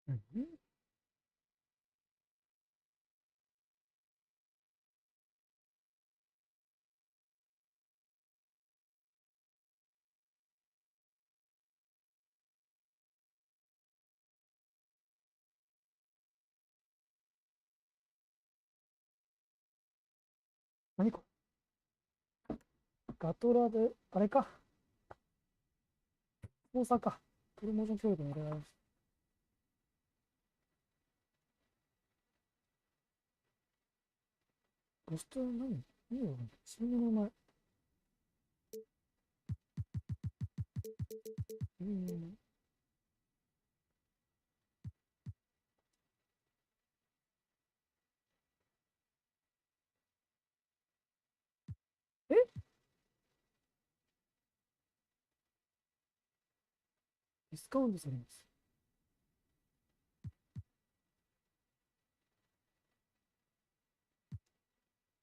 うん。何これ。ガトラで、あれか。大阪か。プロモーション協力のお願いします。ロストは何だろう、チームの名前。えディスカウントされます。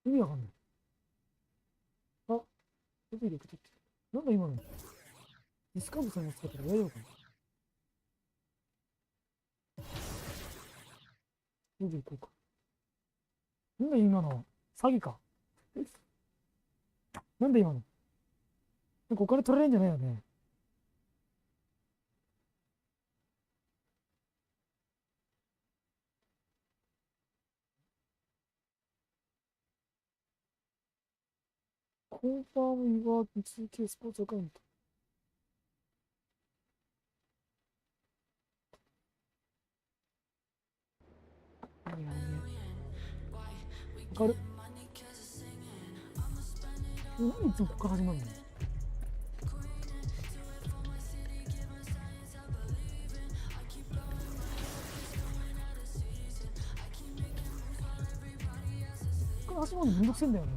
意味わかんない。あ、ロビーで送ってきて。なんだ今の。ディスカウントされますかって大丈夫かな。ロビー行こうか。なんだ今の。詐欺か。なんだ今の。なんかお金取られるんじゃないよね。コンファームイワーク 2K スポーツアカウント。わかる。何いつもここから始まるの。ここから始まるのめんどくせえんだよな。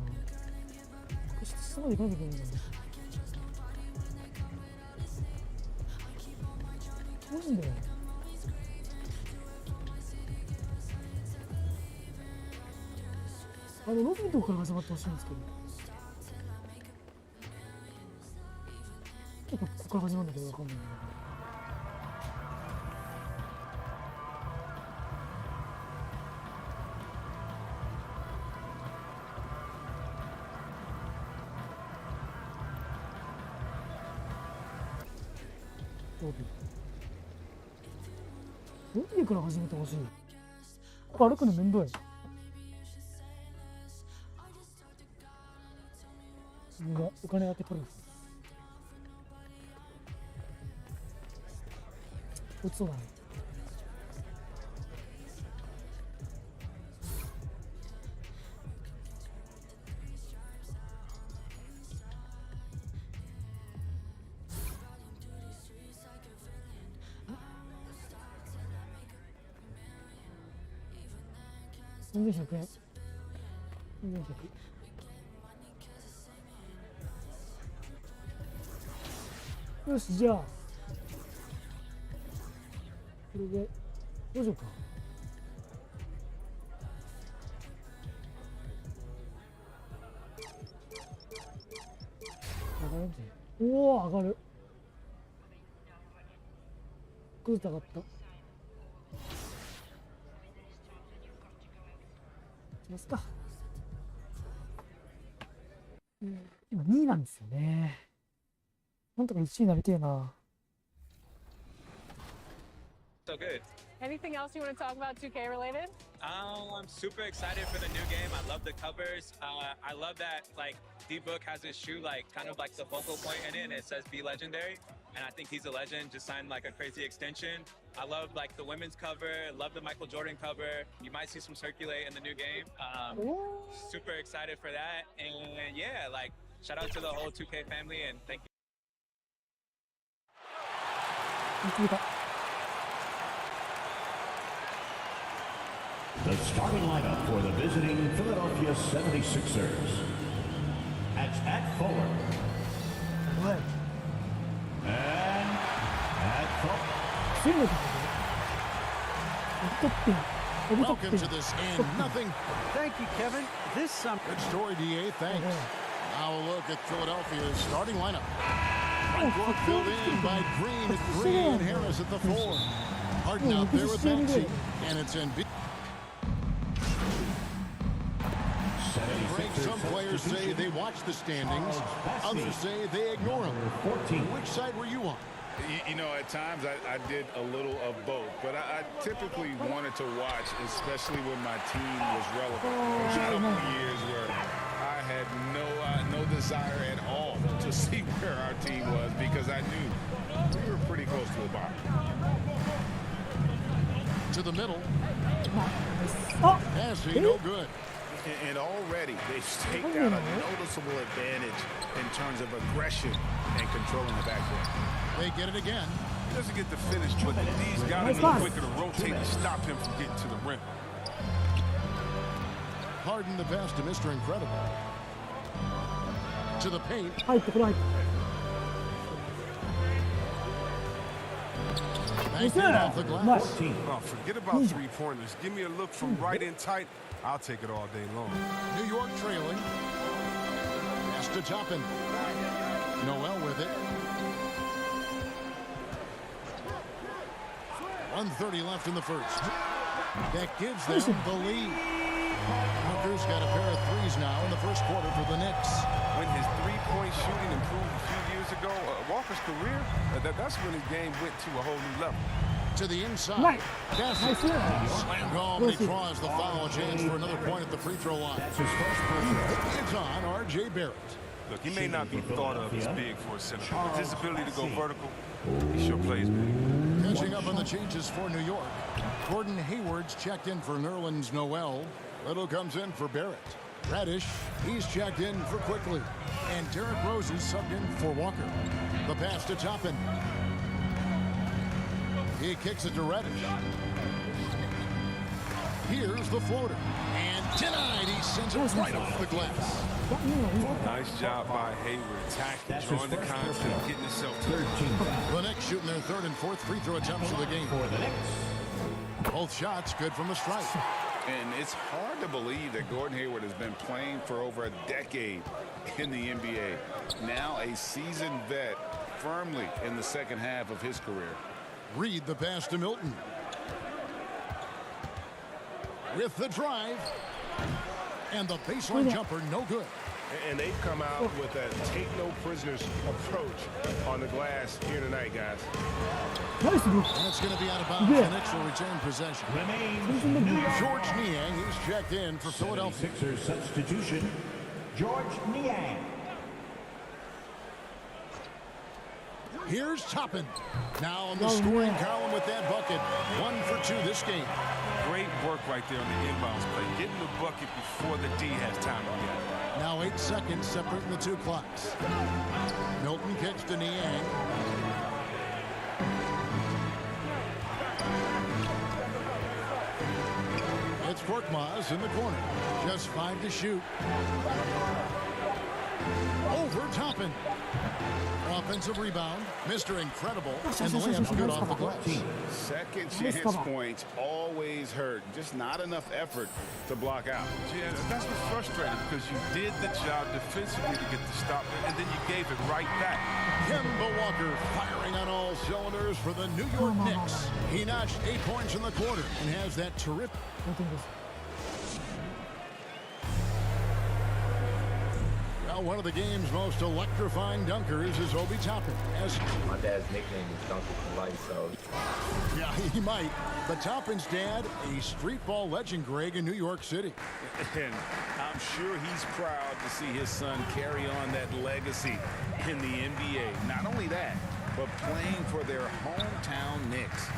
下まで行かなきゃいけないんだよね。遠いんだよ。ロビーのとこから始まってほしいんですけど。結構ここから始まるんだけどわかんないんだけど。ロビーから始めてほしい。ここ歩くのめんどい。お金当て取るんです。落ちそうだね。3100円。3100。よし、じゃあ、これで、どうしようか。上がるんじゃない。おお、上がる。クルーズ上がった。いきますか。今2位なんですよね。なんとか1位になりてえな。So good. Anything else you want to talk about 2K related? I'm super excited for the new game. I love the covers. I love that like D-Book has his shoe like kind of like the focal point in it and it says be legendary. And I think he's a legend, just signed like a crazy extension. I love like the women's cover, love the Michael Jordan cover. You might see some circulate in the new game. Super excited for that. And yeah, like shout out to the whole 2K family and thank you. The starting lineup for the visiting Philadelphia 76ers. At forward. And at forward. Welcome to this in nothing. Thank you, Kevin. This summer. Good story, DA. Thanks. Now a look at Philadelphia's starting lineup. Filled in by Green at 3 and Harris at the 4. Harden out there with Maxey, and it's in. Greg, some players say they watch the standings, others say they ignore them. Which side were you on? You know, at times I did a little of both, but I typically wanted to watch, especially when my team was relevant. There were a couple of years where I had no desire at all to see where our team was because I knew we were pretty close to the bottom. To the middle. Oh! Passing, no good. And already they've staked out a noticeable advantage in terms of aggression and controlling the backcourt. They get it again. He doesn't get the finish, but D's got to be quicker to rotate and stop him from getting to the rim. Harden the pass to Mr. Incredible. To the paint. 入ってこれ入って Banked in off the glass. Oh, forget about three-pointers. Give me a look from right in tight. I'll take it all day long. New York trailing. Pass to Toppin. Noel with it. 1:30 left in the first. That gives them the lead. Hooker's got a pair of threes now in the first quarter for the Knicks. When his three-point shooting improved a few years ago, Walker's career, that's when his game went to a whole new level. To the inside. Right. Yes. Nice. Slam goal, but he draws the foul. Chance for another point at the free throw line. It's on R.J. Barrett. Look, he may not be thought of as big for a center, but his ability to go vertical, he sure plays big. Catching up on the changes for New York. Gordon Hayward's checked in for Nerlens Noel. Little comes in for Barrett. Radish, he's checked in for Quickly. And Derrick Rose is subbed in for Walker. The pass to Toppin. He kicks it to Reddish. Here's the floater. And denied. He sends it right off the glass. Nice job by Hayward. Attacking, drawing the concept, getting himself to The Knicks shooting their third and fourth free throw attempts of the game. Both shots good from the strike. And it's hard to believe that Gordon Hayward has been playing for over a decade in the NBA. Now a seasoned vet firmly in the second half of his career. Reed the pass to Milton. With the drive. And the baseline jumper, no good. And they've come out with that take no prisoners approach on the glass here tonight, guys. Nice. That's going to be out of bounds. The Knicks will retain possession. George Niang, he's checked in for Philadelphia. Sixers substitution, George Niang. Here's Toppin. Now on the scoring column with that bucket. 1 for 2 this game. great work right there on the inbounds play, getting the bucket before the D has time to react. Now 8 seconds separating the two clocks. Milton kicks to Niang. It's Korkmaz in the corner. Just 5 to shoot. Over Toppin. Offensive rebound. Mr. Incredible. And the layup's good off the glass. Second chance points always hurt. Just not enough effort to block out. Yeah, that's what's frustrating because you did the job defensively to get the stop, and then you gave it right back. Kemba Walker firing on all cylinders for the New York Knicks. He notched 8 points in the quarter and has that terrific. Well, one of the game's most electrifying dunkers is Obi Toppin. My dad's nickname is Dunker for life, so. Yeah, he might. But Toppin's dad, a street ball legend, Greg, in New York City. And I'm sure he's proud to see his son carry on that legacy in the NBA. Not only that, but playing for their hometown Knicks.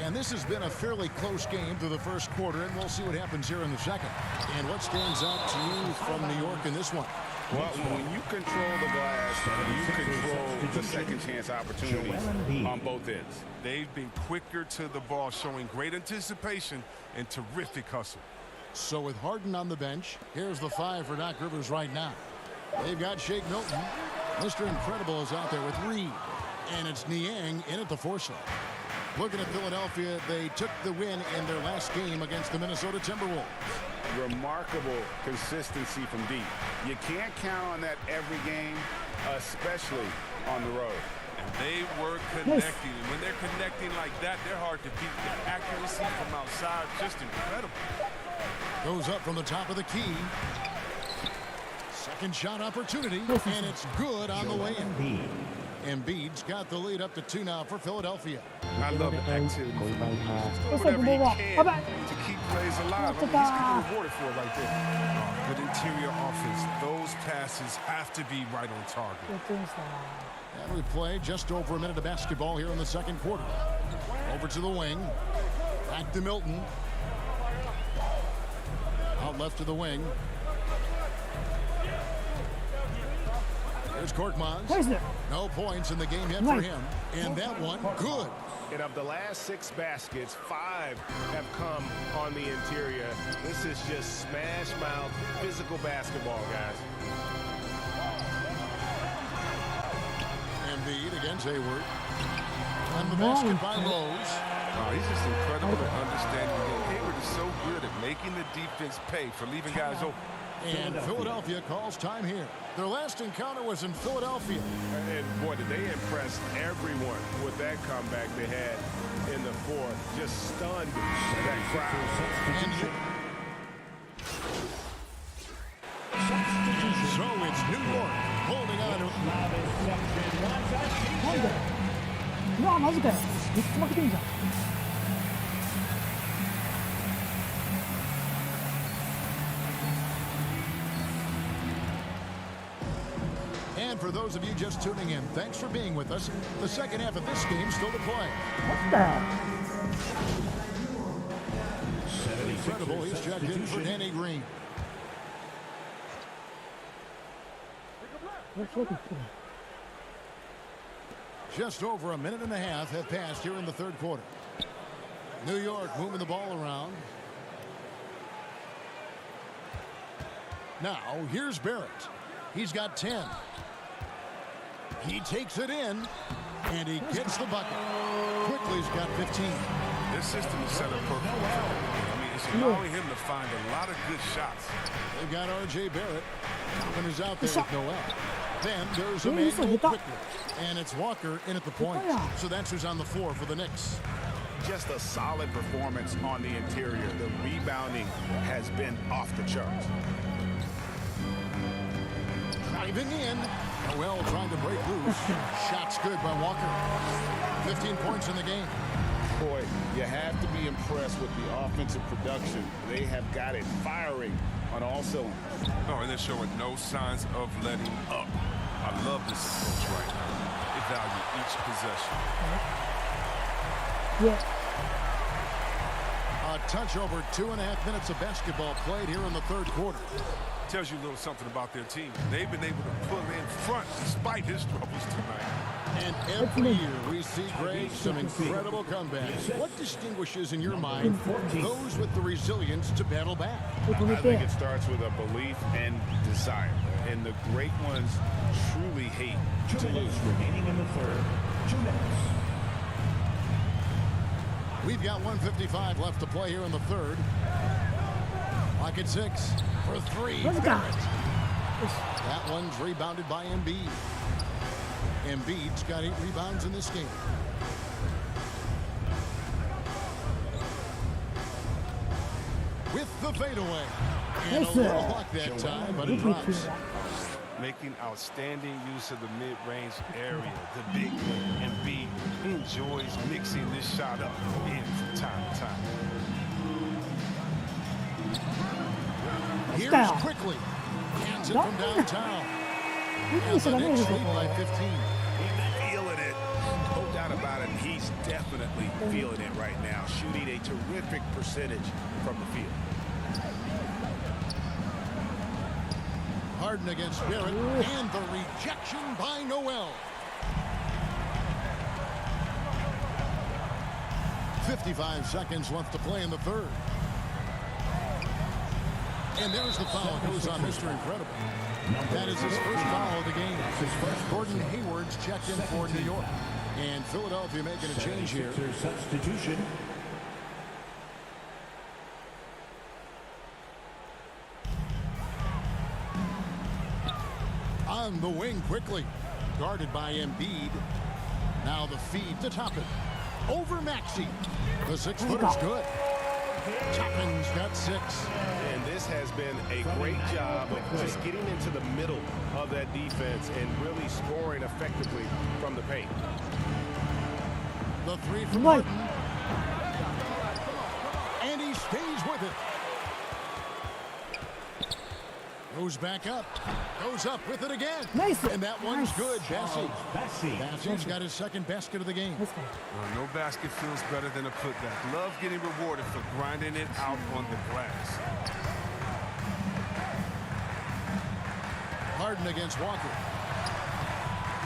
And this has been a fairly close game through the first quarter, and we'll see what happens here in the second. And what stands out to you from New York in this one? Well, when you control the glass, you control the second chance opportunities on both ends. They've been quicker to the ball, showing great anticipation and terrific hustle. So with Harden on the bench, here's the 5 for Doc Rivers right now. They've got Shake Milton. Mr. Incredible is out there with Reed. And it's Niang in at the 4 slot. Looking at Philadelphia, they took the win in their last game against the Minnesota Timberwolves. Remarkable consistency from deep. You can't count on that every game, especially on the road. They were connecting. And when they're connecting like that, they're hard to beat. The accuracy from outside, just incredible. Goes up from the top of the key. Second shot opportunity, and it's good on the way in. Embiid's got the lead up to 2 now for Philadelphia. I love the activity. It's like Whatever he Boba. can Bye-bye. to keep plays alive. I mean, he's getting rewarded for it right there. Good interior offense. Those passes have to be right on target. やってましたな。 And we play just over a minute of basketball here in the second quarter. Over to the wing. Back to Milton. Out left to the wing. Here's Korkmaz. Nice there. No points in the game yet for him. And that one, good. And of the last 6 baskets, 5 have come on the interior. This is just smash mouth, physical basketball, guys. Embiid against Hayward. And the basket by Rose. Oh, he's just incredible at understanding the game. Hayward is so good at making the defense pay for leaving guys open. And Philadelphia calls time here. Their last encounter was in Philadelphia. And boy, did they impress everyone with that comeback they had in the fourth. Just stunned that crowd. So it's New York holding on to なんでうわマジかよ。3つ負けてんじゃん。And for those of you just tuning in, thanks for being with us. The second half of this game still to play. なんだよ。 Incredible, he's checked in for Danny Green. これ広く言ってる。 Just over a minute and a half have passed here in the third quarter. New York moving the ball around. Now, here's Barrett. He's got 10. He takes it in, and he gets the bucket. Quickly's got 15. This system is set up perfectly. I mean, it's allowing him to find a lot of good shots. They've got R.J. Barrett. Toppin is out there with Noel. Then there's a man quickly. And it's Walker in at the point. So that's who's on the floor for the Knicks. Just a solid performance on the interior. The rebounding has been off the charts. Driving in. Noel trying to break loose. Shots good by Walker. 15 points in the game. Boy, you have to be impressed with the offensive production. They have got it firing on all cylinders. Oh, and they're showing no signs of letting up. I love this approach right now. They value each possession. Yeah. A touch over 2.5 minutes of basketball played here in the third quarter. Tells you a little something about their team. They've been able to pull in front despite his troubles tonight. And every year we see, Greg, some incredible comebacks. What distinguishes, in your mind, those with the resilience to battle back? I think it starts with a belief and desire. And the great ones truly hate 2 minutes remaining in the third. 2 minutes. We've got 1:55 left to play here in the third. Lock at 6 for 3. Barrett. That one's rebounded by Embiid. Embiid's got 8 rebounds in this game. With the fadeaway. And a little luck that time, but it drops. Making outstanding use of the mid-range area. The big Embiid enjoys mixing this shot up in from time to time. Here's quickly. Hands it from downtown. And the Knicks lead by 15. Feeling it. No doubt about it. He's definitely feeling it right now. Shooting a terrific percentage from the field. Harden against Barrett. And the rejection by Noel. 55 seconds left to play in the third. And there's the foul. Goes on Mr. Incredible. That is his first foul of the game. Gordon Hayward's checked in for New York. And Philadelphia making a change here. Substitution. On the wing quickly. Guarded by Embiid. Now the feed to Toppin. Over Maxi. The 6-footer's good. Toppin's got 6. And this has been a great job of just getting into the middle of that defense and really scoring effectively from the paint. The 3 from Martin. And he stays with it. Goes back up. Goes up with it again. Nice. And that one's good. Bessie. Bessie. Bessie's got his second basket of the game. No basket feels better than a putback. Love getting rewarded for grinding it out on the glass. Harden against Walker.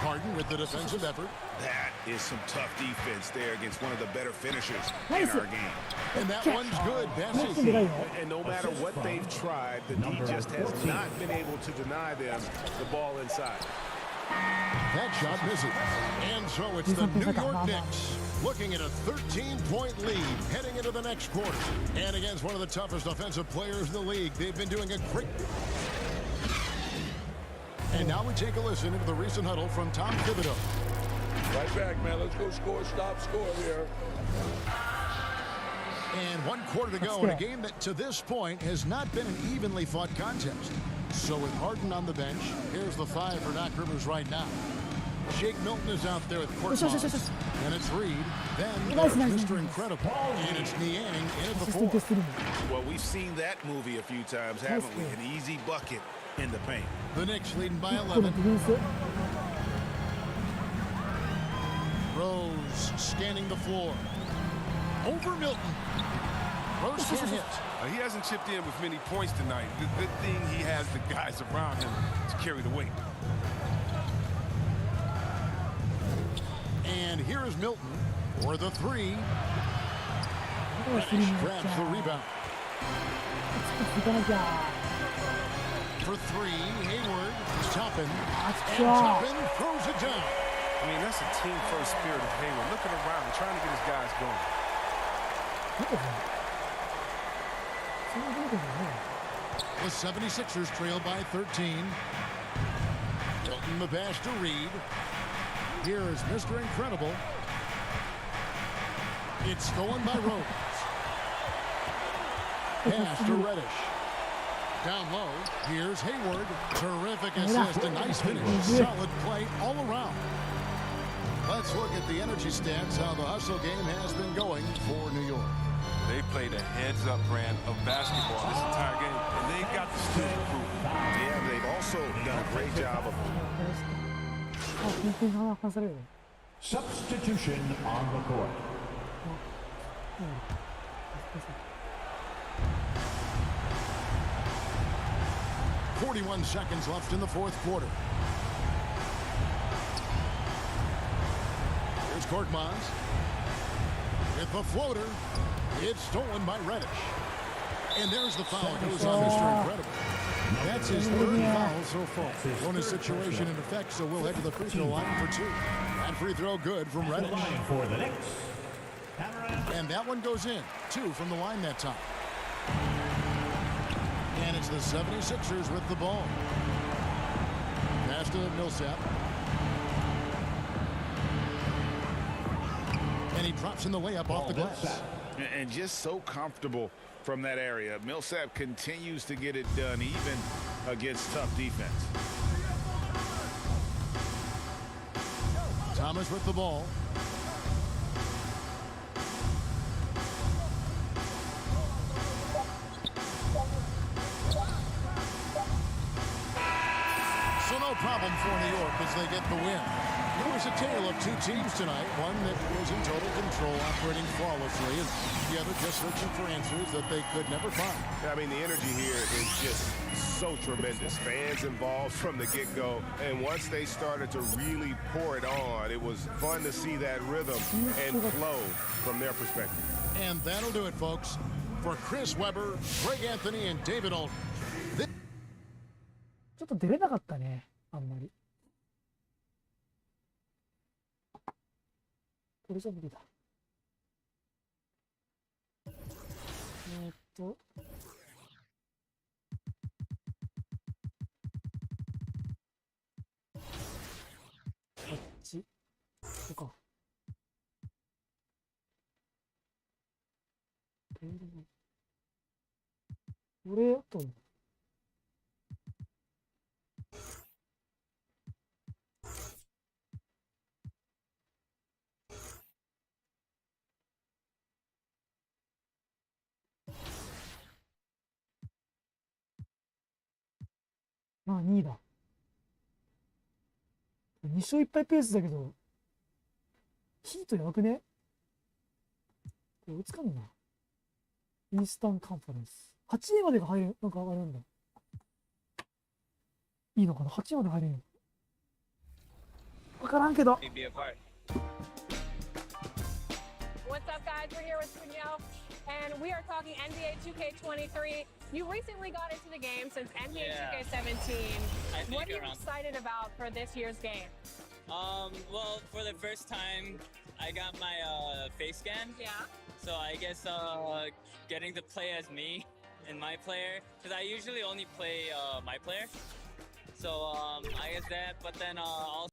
Harden with the defensive effort. That is some tough defense there against one of the better finishers Nice. in our game. And that one's good. Bessie. And no matter what they've tried, the D just has not been able to deny them the ball inside. That shot misses. And so it's the New York Knicks looking at a 13-point lead heading into the next quarter. And against one of the toughest offensive players in the league, they've been doing a great... And now we take a listen into the recent huddle from Tom Thibodeau. Right back, man. Let's go score. Stop score here. And 1 quarter to go in a game that, to this point, has not been an evenly fought contest. So with Harden on the bench, here's the 5 for Doc Rivers right now. Shake Milton is out there with Court Moss. And it's Reed. Then there's Mr. Incredible. And it's Niang in at the 4. Well, we've seen that movie a few times, haven't we? An easy bucket in the paint. The Knicks leading by 11. Rose scanning the floor. Over Milton. Rose can't hit. He hasn't chipped in with many points tonight. The good thing he has the guys around him to carry the weight. And here is Milton for the 3. Grabs the rebound. For 3, Hayward, Toppin, and Toppin throws it down. I mean, that's a team-first spirit of Hayward. Looking around and trying to get his guys going. The 76ers trail by 13. Milton the pass to Reed. Here is Mr. Incredible. It's stolen by Rose. Pass to Reddish. Down low, here's Hayward. Terrific assist and nice finish. Solid play all around. Let's look at the energy stats, how the hustle game has been going for New York. They played a heads-up brand of basketball this entire game, and they got the skill to prove it. Yeah, they've also done a great job of... Substitution on the court. 41 seconds left in the 4th quarter. Here's Korkmaz. With the floater. It's stolen by Reddish. And there's the foul. Goes on Mr. Incredible. That's his 3rd foul so far. Bonus situation in effect, so we'll head to the free throw line for 2. That free throw good from Reddish. For the Knicks. And that one goes in. 2 from the line that time. And it's the 76ers with the ball. Pass to Millsap. And he drops in the layup off the glass. And just so comfortable from that area. Millsap continues to get it done, even against tough defense. Thomas with the ball. So no problem for New York as they get the win. It was a tale of 2 teams tonight, one that was in total control, operating flawlessly, and the other just searching for answers that they could never find. I mean, the energy here is just so tremendous. Fans involved from the get-go, and once they started to really pour it on, it was fun to see that rhythm and flow from their perspective. And that'll do it, folks. For Chris Webber, Greg Anthony, and David Aldridge. ちょっと出れなかったね、あんまり。これじゃ無理だ。こっち。こうか。これあと。まあ2位だ。2勝1敗ペースだけど、ヒートやばくね？これ追いつかんな。イースタンカンファレンス。8位までが入る、なんかあるんだ。いいのかな？ 8 位まで入れんよ。わからんけど。Be a part. What's up, guys? We're here with Danielle, and we are talking NBA 2K23. You recently got into the game since NBA 2K17. What are you excited about for this year's game? Well, for the first time, I got my face scan. Yeah. So I guess getting to play as me and my player, because I usually only play my player. So I guess that, but then also.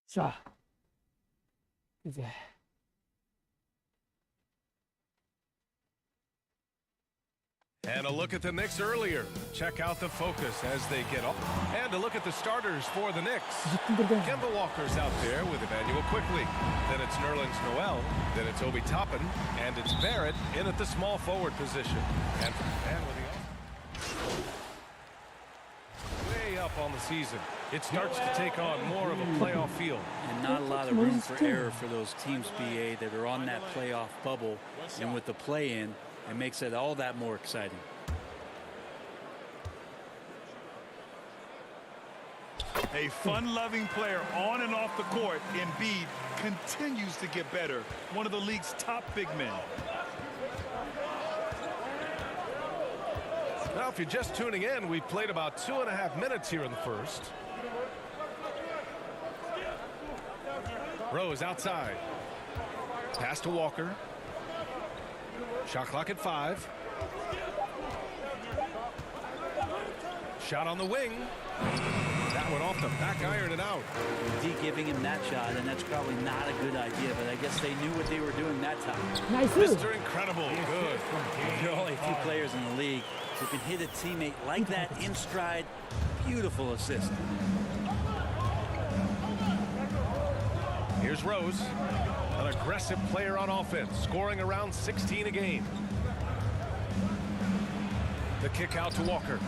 しゃあ。いいぜ。And a look at the Knicks earlier. Check out the focus as they get off. And a look at the starters for the Knicks. Kemba Walker's out there with Emmanuel Quickly. Then it's Nerlens Noel. Then it's Obi Toppin. And it's Barrett in at the small forward position. And with the way up on the season, it starts to take on more of a playoff feel. And not a lot of room for error for those teams, BA, that are on that playoff bubble. And with the play-in, it makes it all that more exciting. A fun-loving player on and off the court, Embiid continues to get better. One of the league's top big men. Now, if you're just tuning in, we've played about 2.5 minutes here in the first. Rose outside. Pass to Walker. Shot clock at 5. Shot on the wing. That one off the back iron and out. D giving him that shot, and that's probably not a good idea, but I guess they knew what they were doing that time. Nice. Mr. Incredible. Good. There are only a few players in the league who can hit a teammate like that in stride. Beautiful assist. Here's Rose. An aggressive player on offense, scoring around 16 a game. The kick out to Walker.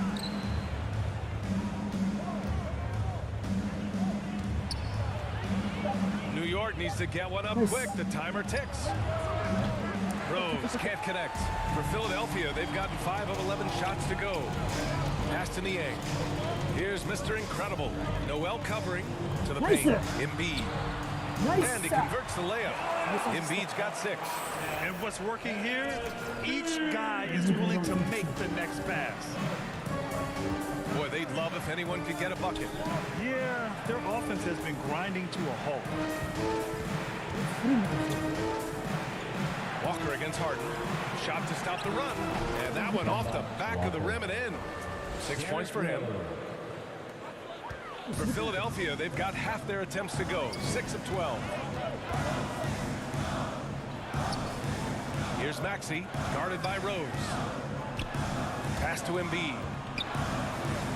New York needs to get one up quick. The timer ticks. Rose can't connect. For Philadelphia, they've gotten 5 of 11 shots to go. Pass to Niang. Here's Mr. Incredible. Noel covering to the paint. Embiid. And he converts the layup. Embiid's got 6. And what's working here? Each guy is willing to make the next pass. Boy, they'd love if anyone could get a bucket. Yeah, their offense has been grinding to a halt. Walker against Harden. Shot to stop the run. And that one off the back of the rim and in. 6 points for him. For Philadelphia, they've got half their attempts to go. 6 of 12. Here's Maxey, guarded by Rose. Pass to Embiid.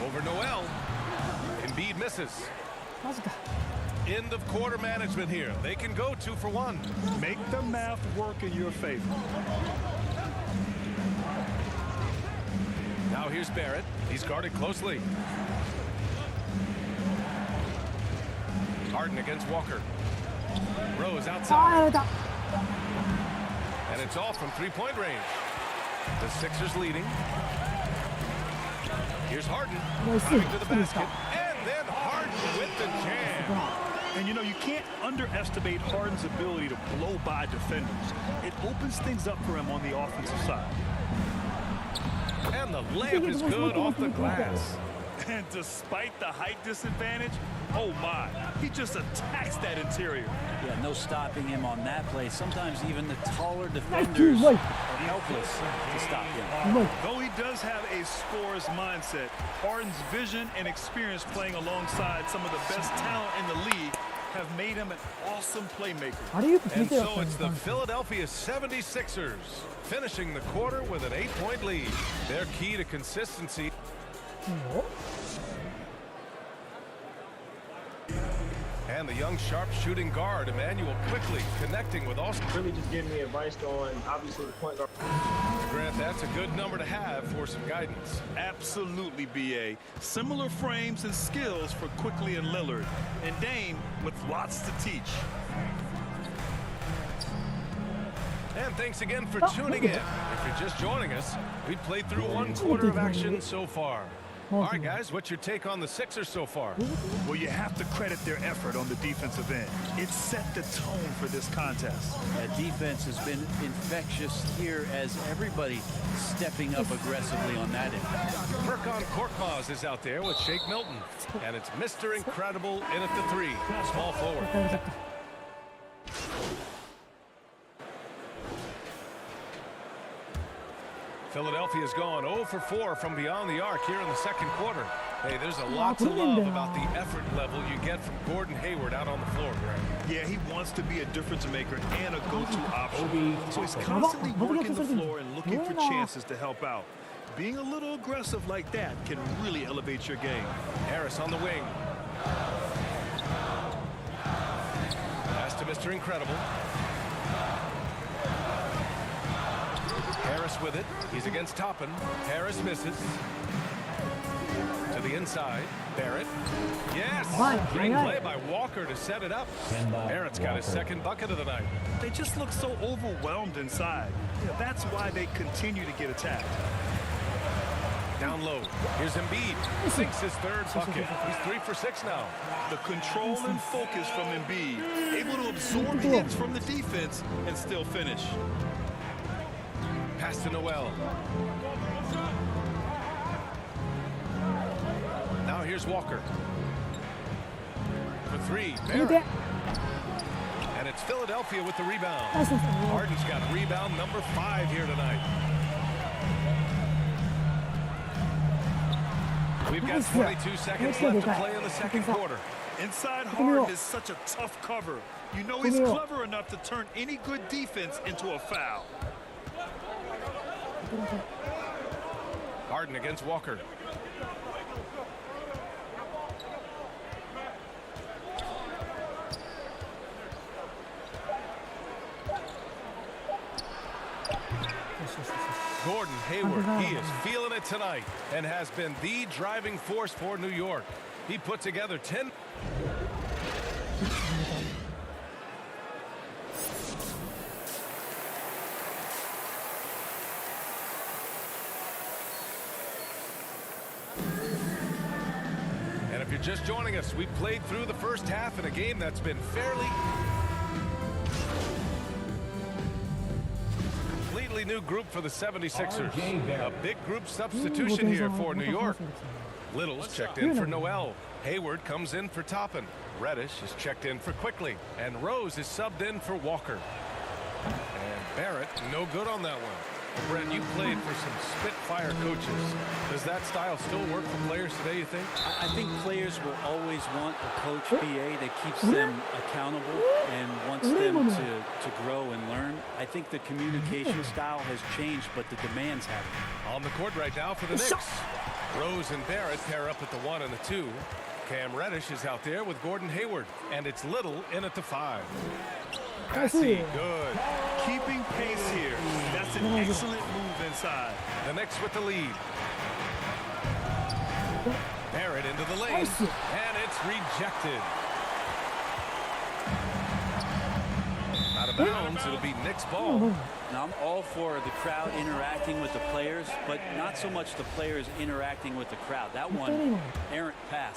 Over Noel. Embiid misses. End of quarter management here. They can go 2 for 1. Make the math work in your favor. Now here's Barrett. He's guarded closely. Harden against Walker. Rose outside. And it's off from 3-point range. The Sixers leading. Here's Harden. Driving to the basket. And then Harden with the jam. And you know, you can't underestimate Harden's ability to blow by defenders. It opens things up for him on the offensive side. And the layup is good off the glass. And despite the height disadvantage, oh my, he just attacks that interior. Yeah, no stopping him on that play. Sometimes even the taller defenders are helpless to stop him. Though he does have a scorer's mindset, Harden's vision and experience playing alongside some of the best talent in the league have made him an awesome playmaker. And so it's the Philadelphia 76ers finishing the quarter with an 8-point lead. Their key to consistency. And the young sharp-shooting guard, Emmanuel, quickly connecting with Austin. Really just giving me advice on, obviously, the point guard. Grant, that's a good number to have for some guidance. Absolutely, BA. Similar frames and skills for Quickly and Lillard. And Dame with lots to teach. And thanks again for tuning in. If you're just joining us, we've played through one quarter of action so far. All right, guys, what's your take on the Sixers so far? Well, you have to credit their effort on the defensive end. It set the tone for this contest. That defense has been infectious here as everybody stepping up aggressively on that end. Furkan Korkmaz is out there with Shake Milton. And it's Mr. Incredible in at the 3, small forward. Philadelphia's gone 0 for 4 from beyond the arc here in the second quarter. Hey, there's a lot to love about the effort level you get from Gordon Hayward out on the floor, Grant. Yeah, he wants to be a difference maker and a go-to option. So he's constantly working the floor and looking for chances to help out. Being a little aggressive like that can really elevate your game. Harris on the wing. Pass to Mr. Incredible. Harris with it. He's against Toppin. Harris misses. To the inside. Barrett. Yes! Great play by Walker to set it up. Barrett's got his second bucket of the night. They just look so overwhelmed inside. Yeah, that's why they continue to get attacked. Down low. Here's Embiid. Sinks his third bucket. He's 3 for 6 now. The control and focus from Embiid. Able to absorb hits from the defense and still finish. Pass to Noel. Now here's Walker. For 3, Barrett. And it's Philadelphia with the rebound. Harden's got rebound number 5 here tonight. We've got 22 seconds left to play in the second quarter. Inside Harden is such a tough cover. You know he's clever enough to turn any good defense into a foul. Harden against Walker. Gordon Hayward, he is feeling it tonight and has been the driving force for New York. He put together 10. And if you're just joining us, we played through the first half in a game that's been fairly new group for the 76ers. A big group substitution here for New York. Little's checked in for Noel. Hayward comes in for Toppin. Reddish is checked in for Quickly. And Rose is subbed in for Walker. And Barrett, no good on that one. Brent, you played for some Spitfire coaches. Does that style still work for players today, you think? I think players will always want a coach BA that keeps them accountable and wants them to grow and learn. I think the communication style has changed, but the demands haven't. On the court right now for the Knicks. Rose and Barrett pair up at the 1 and the 2. Cam Reddish is out there with Gordon Hayward, and it's Little in at the 5. Passy, good. Keeping pace here. That's an excellent move inside. The Knicks with the lead. Barrett into the lane, and it's rejected. Out of bounds, it'll be Knicks ball. Now, I'm all for the crowd interacting with the players, but not so much the players interacting with the crowd. That one, errant pass.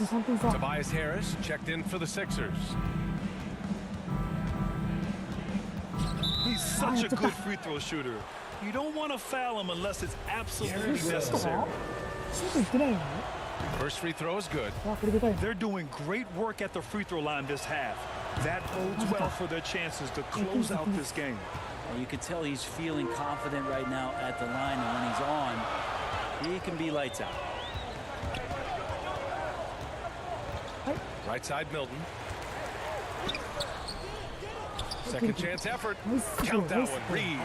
Tobias Harris checked in for the Sixers. He's such a good free throw shooter. You don't want to foul him unless it's absolutely necessary. First free throw is good. They're doing great work at the free throw line this half. That bodes well for their chances to close out this game. And you can tell he's feeling confident right now at the line, and when he's on, he can be lights out. Right side Milton. Second chance effort. Count that one. Reed.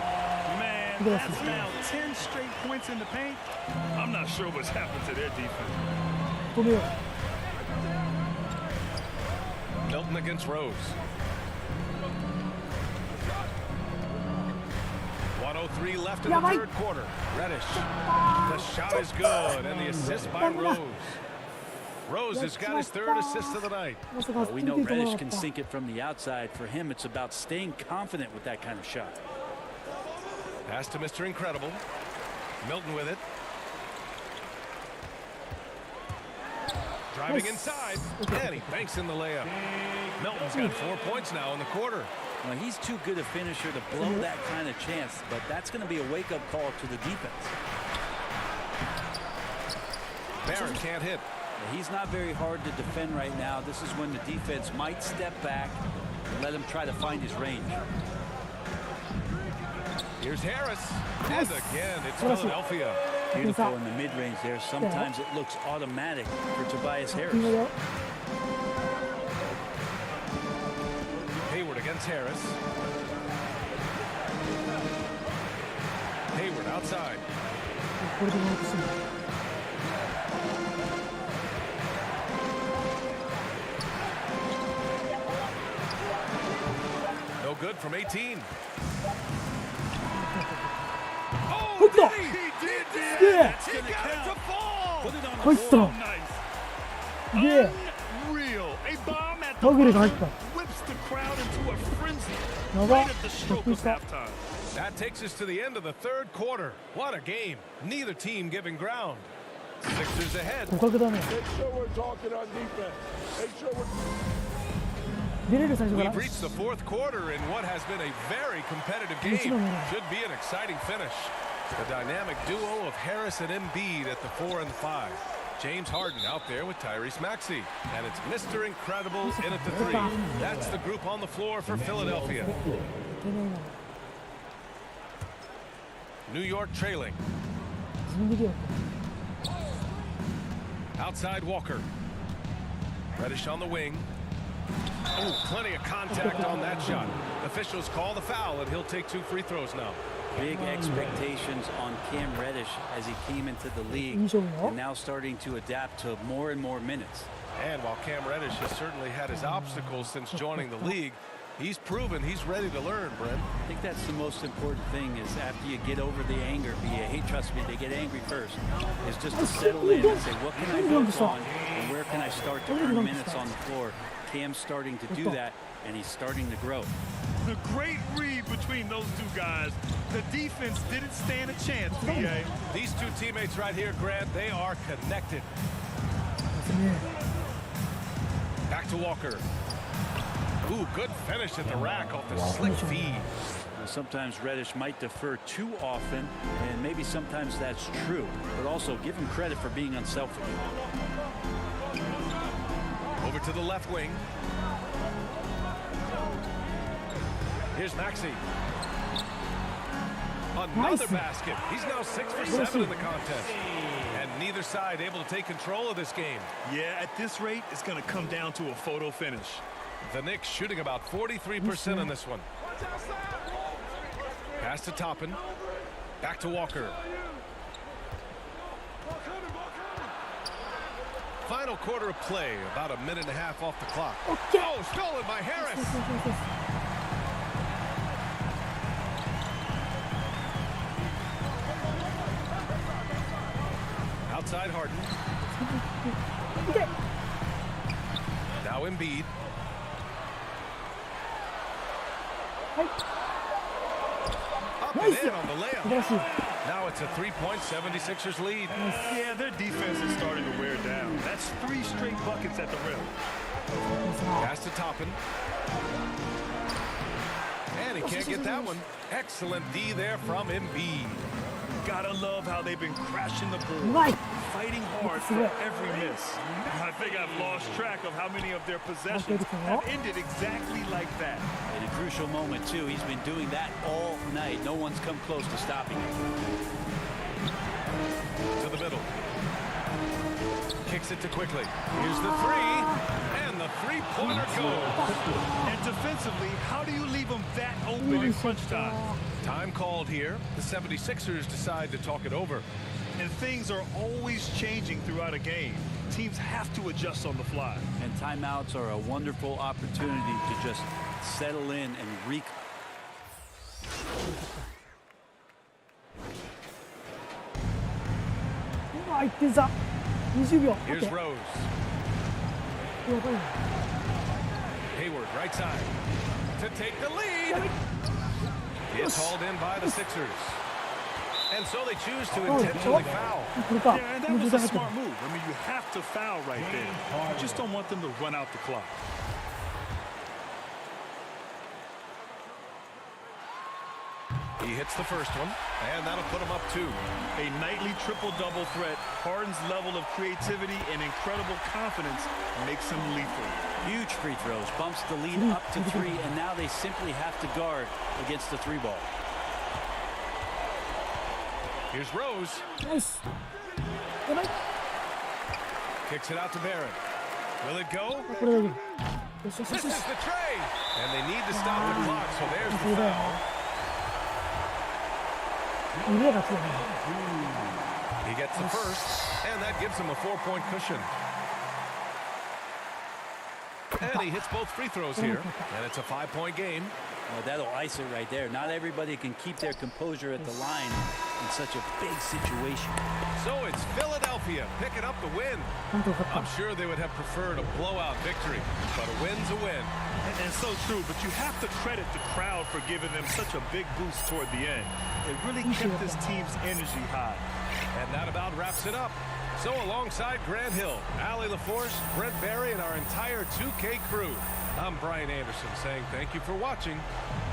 Man, that's now 10 straight points in the paint. I'm not sure what's happened to their defense. 止めよう。 Milton against Rose. 1:03 left in the third quarter. Reddish. The shot is good, and the assist by Rose. Rose has got his third assist of the night. Well, we know Reddish can sink it from the outside. For him, it's about staying confident with that kind of shot. Pass to Mr. Incredible. Milton with it. Driving inside, and he banks in the layup. Milton's got 4 points now in the quarter. Well, he's too good a finisher to blow that kind of chance, but that's going to be a wake-up call to the defense. Barron can't hit. He's not very hard to defend right now. This is when the defense might step back and let him try to find his range. Here's Harris. And again, it's Philadelphia. Beautiful in the mid-range there. Sometimes it looks automatic for Tobias Harris. Hayward against Harris. Hayward outside. No good from 18. Oh, Hooked up. he did it! Yeah. He got it to fall! Put it on the Hooked floor. up. Yeah. Unreal. A bomb at the ダブルが入った。 whips the crowd into a frenzy やば。 right at the stroke of halftime. That takes us to the end of the third quarter. What a game. Neither team giving ground. Sixers ahead. 互角だね。 Make sure we're talking on defense. Make sure we're... 出れる最初から We've reached the fourth quarter in what has been a very competitive game. Should be an exciting finish. The dynamic duo of Harris and Embiid at the 4 and 5. James Harden out there with Tyrese Maxey. And it's Mr. Incredible in at the 3. That's the group on the floor for Philadelphia. New York trailing. Outside Walker. Reddish on the wing. Oh, plenty of contact on that shot. Officials call the foul, and he'll take 2 free throws now. Big expectations on Cam Reddish as he came into the league and now starting to adapt to more and more minutes. And while Cam Reddish has certainly had his obstacles since joining the league, he's proven he's ready to learn, Brent. I think that's the most important thing is after you get over the anger, trust me, they get angry first, is just to settle in and say, what can I focus on and where can I start to earn minutes on the floor? Cam's starting to do that, and he's starting to grow. The great read between those two guys. The defense didn't stand a chance, PA. These two teammates right here, Grant, they are connected. Back to Walker. Ooh, good finish at the rack off the slick feed. Sometimes Reddish might defer too often, and maybe sometimes that's true, but also give him credit for being unselfish. Over to the left wing. Here's Maxey. Another basket. He's now 6 for 7 in the contest. And neither side able to take control of this game. Yeah, at this rate, it's going to come down to a photo finish. The Knicks shooting about 43% in this one. Pass to Toppin. Back to Walker. Final quarter of play, about a minute and a half off the clock. Okay. Oh, stolen by Harris. Outside Harden. Now Embiid. Up and in on the layup. Now it's a 3-point 76ers lead. Yeah, their defense is starting to wear down. That's 3 straight buckets at the rim. Pass to Toppin. And he can't get that one. Excellent D there from Embiid. Gotta love how they've been crashing the board, fighting hard for every miss. I think I've lost track of how many of their possessions have ended exactly like that. In a crucial moment, too, he's been doing that all night. No one's come close to stopping him. To the middle. kicks it to quickly. Here's the three, and the three-pointer goes. And defensively, how do you leave them that open in crunch time? Time called here. The 76ers decide to talk it over. And things are always changing throughout a game. Teams have to adjust on the fly. And timeouts are a wonderful opportunity to just settle in and recap. Here's Rose. Hayward, right side. To take the lead. It's hauled in by the Sixers. And so they choose to intentionally foul. Yeah, and that was a smart move. I mean, you have to foul right there. You just don't want them to run out the clock. He hits the first one, and that'll put him up 2. A nightly triple-double threat. Harden's level of creativity and incredible confidence makes him lethal. Huge free throws, bumps the lead up to 3, and now they simply have to guard against the 3 ball. Here's Rose. Nice. Kicks it out to Barron. Will it go? Misses the tray. And they need to stop the clock, so there's the foul. He gets the first, and that gives him a 4-point cushion. And he hits both free throws here, and it's a 5-point game. Well, that'll ice it right there. Not everybody can keep their composure at the line in such a big situation. So it's Philadelphia picking up the win. I'm sure they would have preferred a blowout victory, but a win's a win. And so true, but you have to credit the crowd for giving them such a big boost toward the end. It really kept this team's energy high. And that about wraps it up. So alongside Grant Hill, Allie LaForce, Brent Barry, and our entire 2K crew, I'm Brian Anderson saying thank you for watching.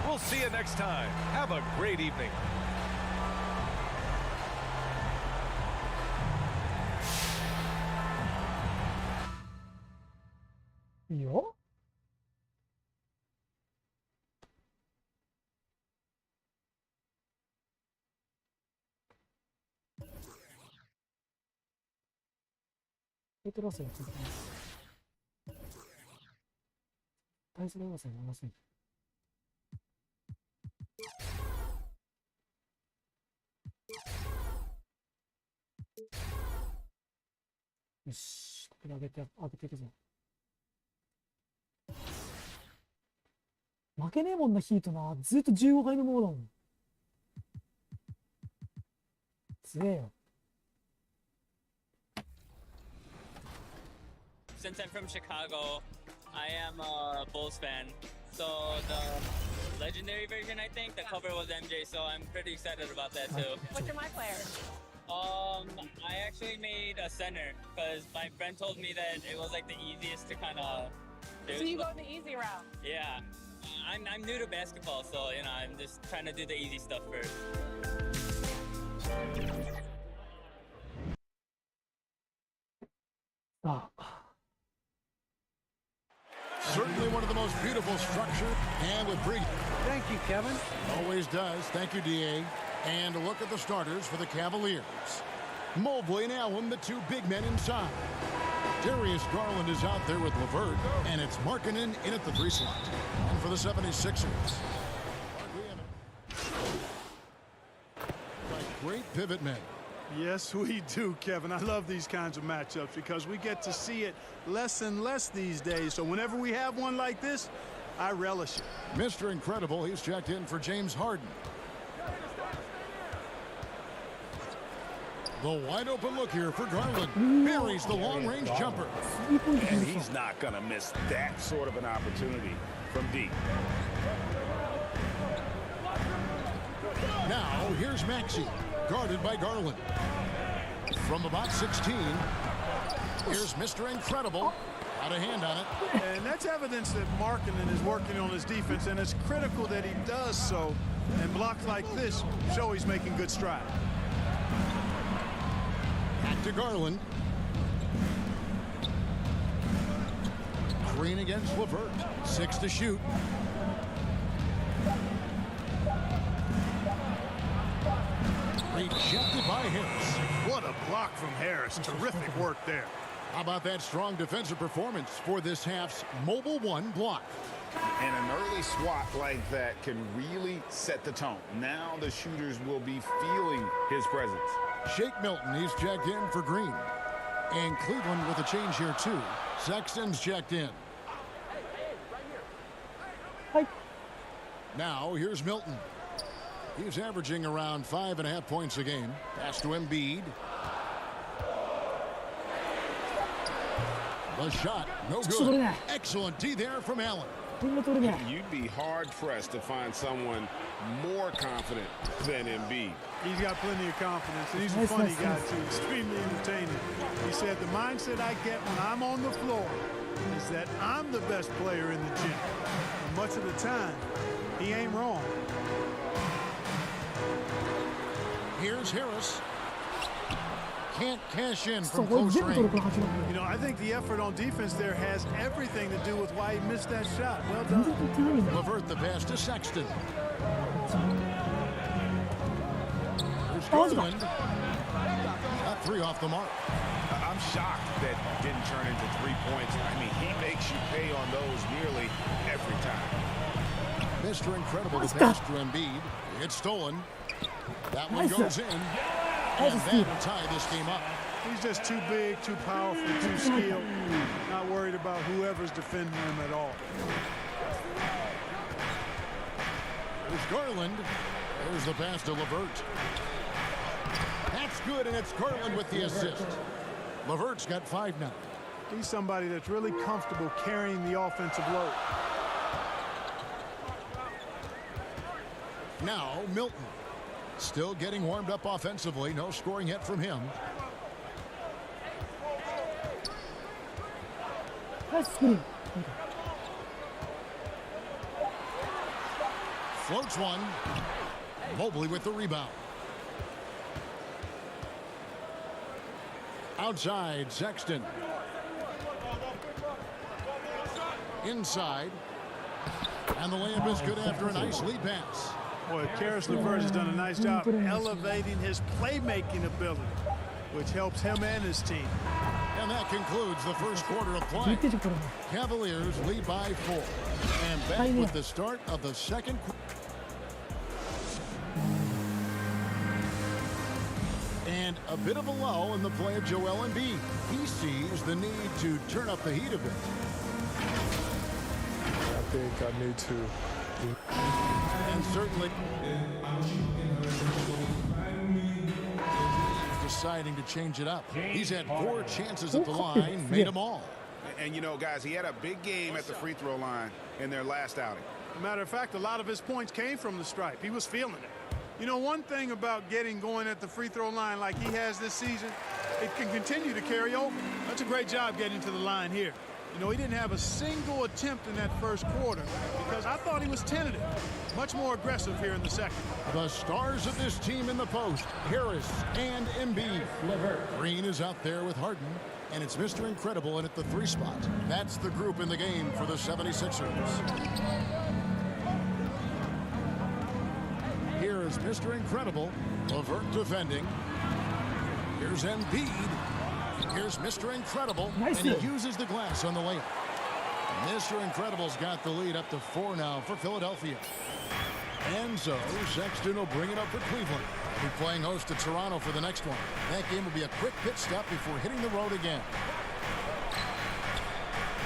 We'll see you next time. Have a great evening. Yo. Yo te lo hace, chicos. 対する要素になりません。よし、これ上げていくぞ。負けねえもんな、ヒートな。ずっと15回のものだもん。強えよ。Since I'm from Chicago, I am a Bulls fan. So the legendary version, I think, the cover was MJ, so I'm pretty excited about that too. What's your my player? I actually made a center because my friend told me that it was like the easiest to kind of do. So you go the easy route? Yeah. I'm new to basketball, so you know, I'm just trying to do the easy stuff first. Certainly one of the most beautiful structure and with brilliant. Thank you, Kevin. Always does. Thank you, DA. And a look at the starters for the Cavaliers. Mobley and Allen, the two big men inside. Darius Garland is out there with LeVert, and it's Markkanen in at the 3 slot. And for the 76ers. Great pivot men. Yes, we do, Kevin. I love these kinds of matchups because we get to see it less and less these days. So whenever we have one like this, I relish it. Mr. Incredible, he's checked in for James Harden. The wide open look here for Garland. Buries the long-range jumper. And he's not going to miss that sort of an opportunity from deep. Now, here's Maxey, guarded by Garland. From about 16, here's Mr. Incredible. Out of hand on it. And that's evidence that Markkanen is working on his defense, and it's critical that he does so. And blocks like this show he's making good strides. Back to Garland. Green against LeVert. 6 to shoot. Rejected by Harris. What a block from Harris. Terrific work there. How about that strong defensive performance for this half's Mobile One block? And an early swat like that can really set the tone. Now the shooters will be feeling his presence. Shake Milton, he's checked in for Green. And Cleveland with a change here too. Sexton's checked in. Hi. Now here's Milton. He's averaging around 5.5 points a game. Pass to Embiid. The shot, no good. Excellent D there from Allen. You'd be hard-pressed to find someone more confident than Embiid. He's got plenty of confidence, and he's a funny guy, too. Extremely entertaining. He said, the mindset I get when I'm on the floor is that I'm the best player in the gym. And much of the time, he ain't wrong. Here's Harris. Can't cash in from close range. You know, I think the effort on defense there has everything to do with why he missed that shot. Well done. Levert the pass to Sexton. Here's Garland. Got 3 off the mark. I'm shocked that didn't turn into 3 points. I mean, he makes you pay on those nearly every time. Mr. Incredible to pass to Embiid. It's stolen. That one goes in. And that'll tie this game up. He's just too big, too powerful, too skilled. Not worried about whoever's defending him at all. There's Garland. There's the pass to Levert. That's good, and it's Garland with the assist. Levert's got 5 now. He's somebody that's really comfortable carrying the offensive load. Now, Milton. Still getting warmed up offensively. No scoring yet from him. Floats one. Mobley with the rebound. Outside, Sexton. Inside. And the layup is good after a nice lead pass. Boy, Karis LeVert has done a nice job elevating his playmaking ability, which helps him and his team. And that concludes the first quarter of play. Cavaliers lead by 4. And back with the start of the second quarter. And a bit of a lull in the play of Joel Embiid. He sees the need to turn up the heat a bit. I think I need to. And certainly deciding to change it up. He's had 4 chances at the line, made them all. And you know, guys, he had a big game at the free throw line in their last outing. Matter of fact, a lot of his points came from the stripe. He was feeling it. You know, one thing about getting going at the free throw line like he has this season, it can continue to carry over. That's a great job getting to the line here. You know, he didn't have a single attempt in that first quarter because I thought he was tentative. Much more aggressive here in the second. The stars of this team in the post, Harris and Embiid. Green is out there with Harden, and it's Mr. Incredible in at the 3 spot. That's the group in the game for the 76ers. Here is Mr. Incredible, Levert defending. Here's Embiid. Here's Mr. Incredible, and he uses the glass on the layup. Mr. Incredible's got the lead up to 4 now for Philadelphia. And so Sexton will bring it up for Cleveland. We're playing host to Toronto for the next one. That game will be a quick pit stop before hitting the road again.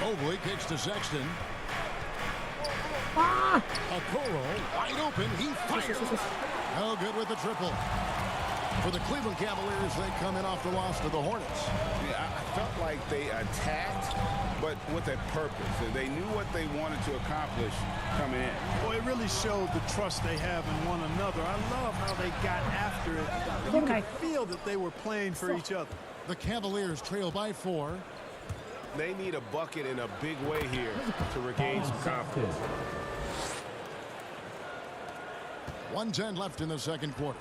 Mobley kicks to Sexton. Okoro wide open. He fires. No good with the triple. For the Cleveland Cavaliers, they come in off the loss to the Hornets. Yeah, I felt like they attacked, but with a purpose. They knew what they wanted to accomplish coming in. Boy, it really showed the trust they have in one another. I love how they got after it. You could feel that they were playing for each other. The Cavaliers trail by 4. They need a bucket in a big way here to regain some confidence. 1:10 left in the second quarter.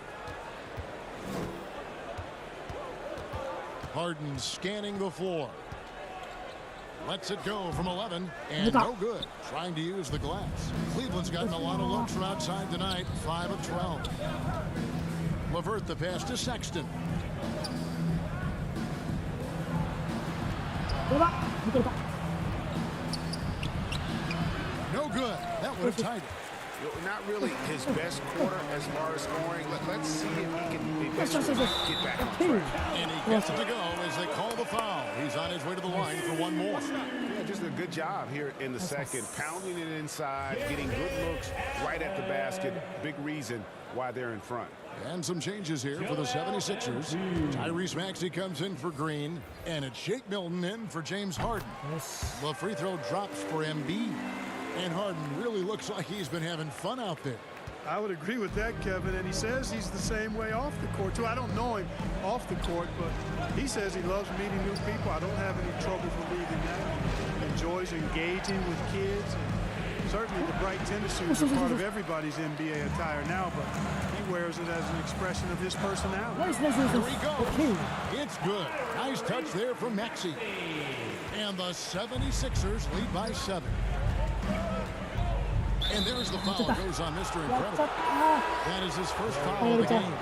Harden scanning the floor. Lets it go from 11, and no good. Trying to use the glass. Cleveland's gotten a lot of looks from outside tonight, 5 of 12. Levert the pass to Sexton. No good. That would have tied it. Not really his best quarter as far as scoring. Let's see if he can eventually get back on track. And he gets it to go as they call the foul. He's on his way to the line for one more. Yeah, just a good job here in the second. Pounding it inside, getting good looks right at the basket. Big reason why they're in front. And some changes here for the 76ers. Tyrese Maxey comes in for Green, and it's Shake Milton in for James Harden. The free throw drops for Embiid, and Harden really looks like he's been having fun out there. I would agree with that, Kevin, and he says he's the same way off the court, too. I don't know him off the court, but he says he loves meeting new people. I don't have any trouble believing that. He enjoys engaging with kids. And certainly the bright tennis shoes are part of everybody's NBA attire now, but he wears it as an expression of his personality. Here he goes. It's good. Nice touch there from Maxey. And the 76ers lead by 7. And there's the foul. Goes on Mr. Incredible. That is his first foul of the game.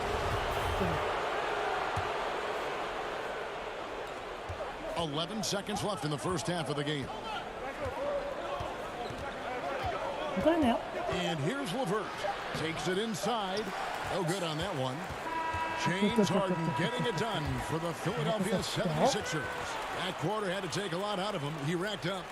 "11 seconds left in the first half of the game. And here's LeVert. Takes it inside. No good on that one. James Harden getting it done for the Philadelphia 76ers. That quarter had to take a lot out of him. He racked up.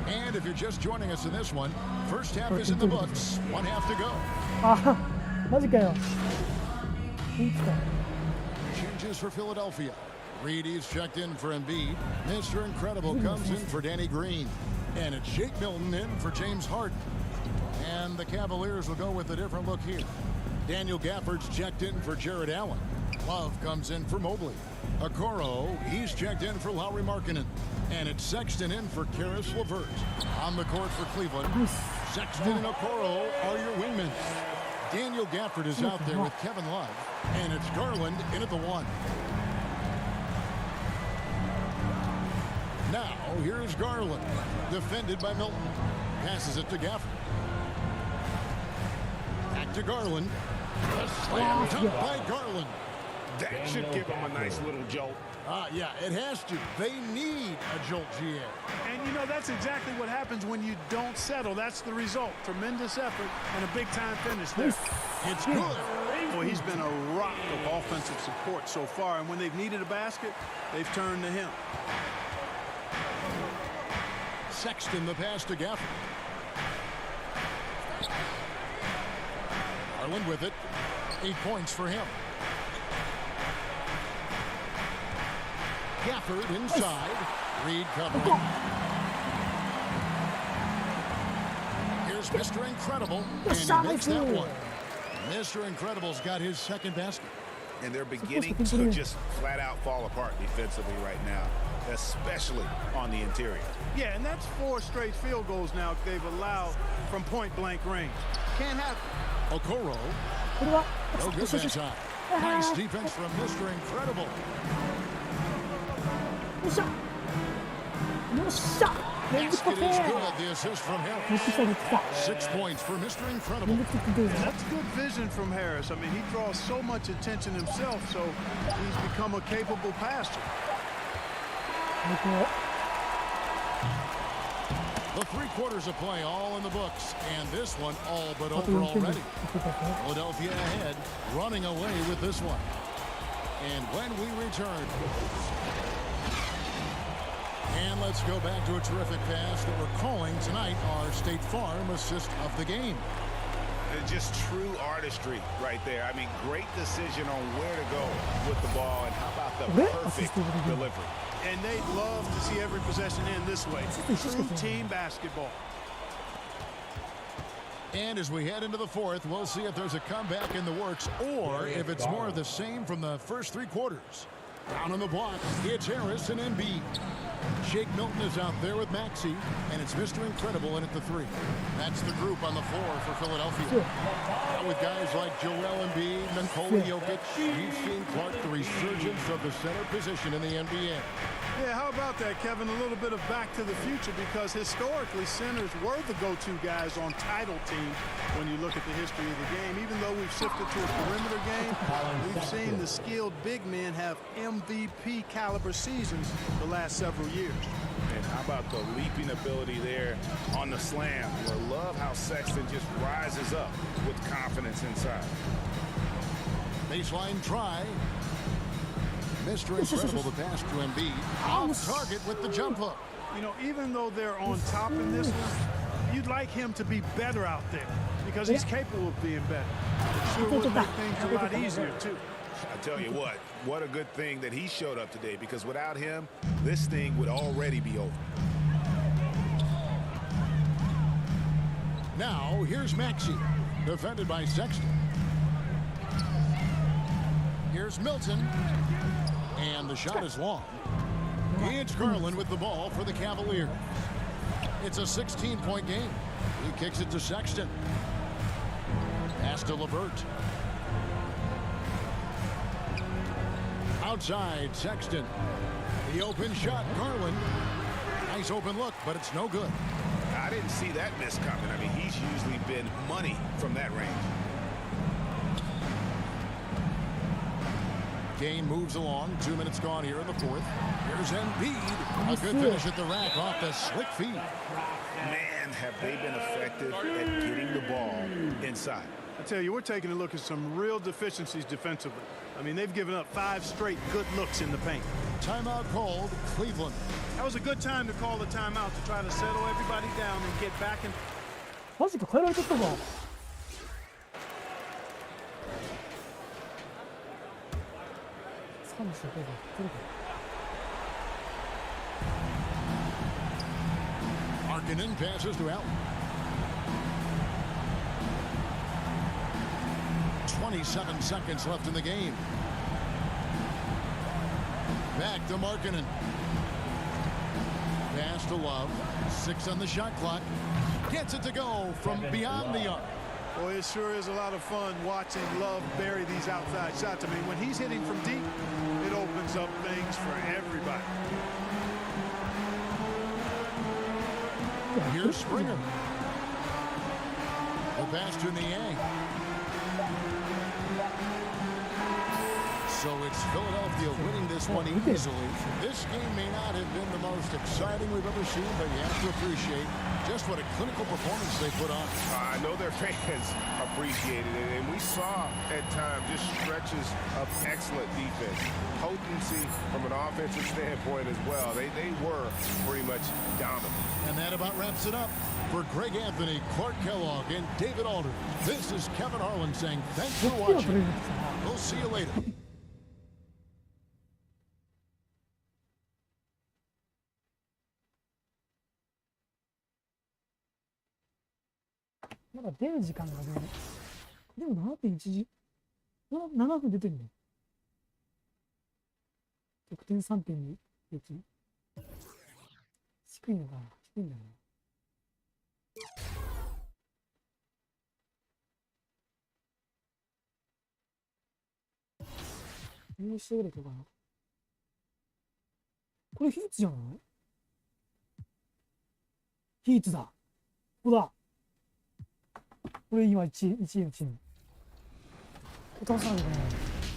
And if you're just joining us in this one, first half is in the books. One half to go. Changes for Philadelphia. Reedy's checked in for Embiid. Mr. Incredible comes in for Danny Green. And it's Shake Milton in for James Harden. And the Cavaliers will go with a different look here. Daniel Gafford's checked in for Jared Allen. Love comes in for Mobley. Okoro, he's checked in for Lauri Markkanen. And it's Sexton in for Karis LeVert. On the court for Cleveland, Sexton and Okoro are your wingmen. Daniel Gafford is out there with Kevin Love. And it's Garland in at the 1. Now, here's Garland, defended by Milton. Passes it to Gafford. Back to Garland. A slam dunk by Garland. That should give him a nice little jolt. Yeah, it has to. They need a jolt, GA. And, you know, that's exactly what happens when you don't settle. That's the result. Tremendous effort and a big-time finish there. It's good. Well, he's been a rock of offensive support so far, and when they've needed a basket, they've turned to him. Sexton, the pass to Gafford. Garland with it. 8 points for him. Gafford inside. Reed covering. Here's Mr. Incredible, and he makes that one. Mr. Incredible's got his second basket. And they're beginning to just flat out fall apart defensively right now, especially on the interior. Yeah, and that's 4 straight field goals now they've allowed from point-blank range. Can't happen. Okoro. No good that time. Nice defense from Mr. Incredible. Basket is good. The assist from Harris. 6 points for Mr. Incredible. That's good vision from Harris. I mean, he draws so much attention himself, so he's become a capable passer. The 3 quarters of play all in the books, and this one all but over already. Philadelphia ahead, running away with this one. And when we return, and let's go back to a terrific pass that we're calling tonight our State Farm assist of the game. Just true artistry right there. I mean, great decision on where to go with the ball, and how about the perfect delivery. And they'd love to see every possession end this way. True team basketball. And as we head into the 4th, we'll see if there's a comeback in the works or if it's more of the same from the first 3 quarters. Down on the block, it's Harris and Embiid. Shake Milton is out there with Maxey, and it's Mr. Incredible in at the 3. That's the group on the floor for Philadelphia. Now with guys like Joel Embiid, Nikola Jokic, you've seen Clark the resurgence of the center position in the NBA. Yeah, how about that, Kevin? A little bit of back to the future, because historically centers were the go-to guys on title teams when you look at the history of the game. Even though we've shifted to a perimeter game, we've seen the skilled big men have MVP caliber seasons the last several years. And how about the leaping ability there on the slam? I love how Sexton just rises up with confidence inside. Baseline try. Mr. Incredible, the pass to Embiid. Off target with the jump hook. You know, even though they're on top in this one, you'd like him to be better out there because he's capable of being better. It sure would make things a lot easier, too. I tell you what a good thing that he showed up today, because without him, this thing would already be over. Now, here's Maxey, defended by Sexton. Here's Milton. And the shot is long. It's Garland with the ball for the Cavaliers. It's a 16-point game. He kicks it to Sexton. Pass to LeVert. Outside, Sexton. The open shot, Garland. Nice open look, but it's no good. I didn't see that miss coming. I mean, he's usually been money from that range. Game moves along. 2 minutes gone here in the fourth. Here's Embiid. A good finish at the rack off the slick feed. Man, have they been effective at getting the ball inside. I tell you, we're taking a look at some real deficiencies defensively. I mean, they've given up 5 straight good looks in the paint. Timeout called, Cleveland. That was a good time to call the timeout to try to settle everybody down and get back in. マジか、変えられちゃったか。Markkanen passes to Allen. 27 seconds left in the game. Back to Markkanen. Pass to Love. 6 on the shot clock. Gets it to go from beyond the arc. Boy, it sure is a lot of fun watching Love bury these outside shots. I mean, when he's hitting from deep, it opens up things for everybody. Here's Springer. The pass to Niang. So it's Philadelphia winning this one easily. This game may not have been the most exciting we've ever seen, but you have to appreciate just what a clinical performance they put on. I know their fans appreciated it, and we saw at times just stretches of excellent defense. Potency from an offensive standpoint as well. They were pretty much dominant. And that about wraps it up. For Greg Anthony, Clark Kellogg, and David Alder, this is Kevin Harlan saying thanks for watching. We'll see you later. まだ出る時間がね、でも 7.1 7分出てるの。得点 3.2 撃。低いのかな、低いんだよね。もう一度ぐらいいこうかな。これヒーツじゃない？ヒーツだ。ここだ。これ今1位のチーム。お父さんね。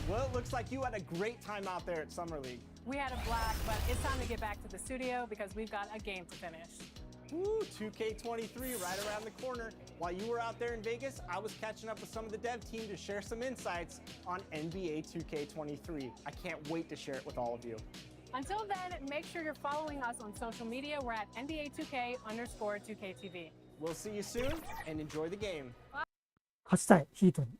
Well, it looks like you had a great time out there at Summer League. We had a blast, but it's time to get back to the studio because we've got a game to finish. Woo, 2K23 right around the corner. While you were out there in Vegas, I was catching up with some of the dev team to share some insights on NBA 2K23. I can't wait to share it with all of you. Until then, make sure you're following us on social media. We're at NBA2K_2KTV. We'll see you soon and enjoy the game. 勝ちたい、ヒートに。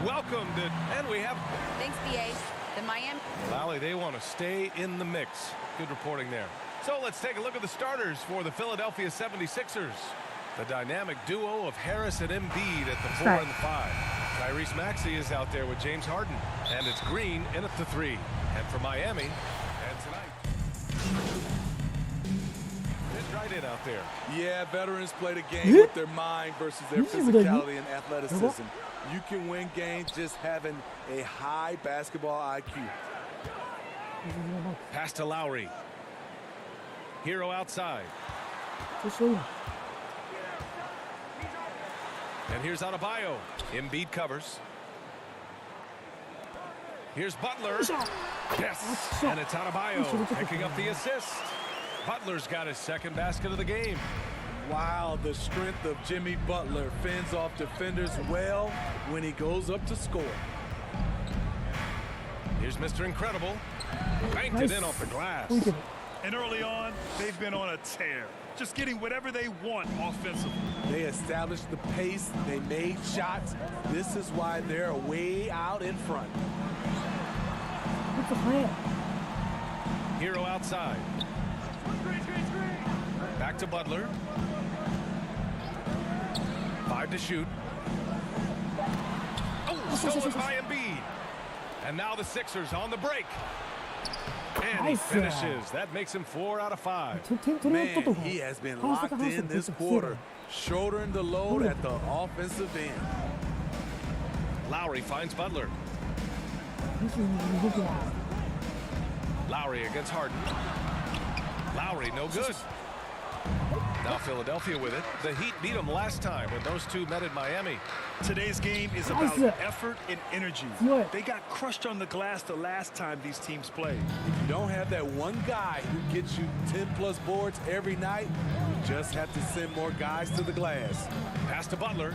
Welcome to, and we have. Thanks, BA. The Miami. Lally, they want to stay in the mix. Good reporting there. So let's take a look at the starters for the Philadelphia 76ers. The dynamic duo of Harris and Embiid at the 4 and the 5. Tyrese Maxey is out there with James Harden. And it's Green in at the 3. And for Miami, and tonight, it's right in out there. Yeah, veterans play the game with their mind versus their physicality and athleticism. You can win games just having a high basketball IQ. Pass to Lowry. Hero outside. And here's Adebayo. Embiid covers. Here's Butler. Yes, and it's Adebayo picking up the assist. Butler's got his second basket of the game. Wow, the strength of Jimmy Butler fends off defenders well when he goes up to score. Here's Mr. Incredible. Banked it in off the glass. And early on, they've been on a tear, just getting whatever they want offensively. They established the pace, they made shots. This is why they're way out in front. Hero outside. Back to Butler. 5 to shoot. Oh, stolen by Embiid. And now the Sixers on the break. And he finishes. That makes him 4 out of 5. Man, he has been locked in this quarter, shouldering the load at the offensive end. Lowry finds Butler. Lowry against Harden. Lowry, no good. Now Philadelphia with it. The Heat beat them last time when those two met in Miami. Today's game is about effort and energy. They got crushed on the glass the last time these teams played. If you don't have that one guy who gets you 10+ boards every night, you just have to send more guys to the glass. Pass to Butler.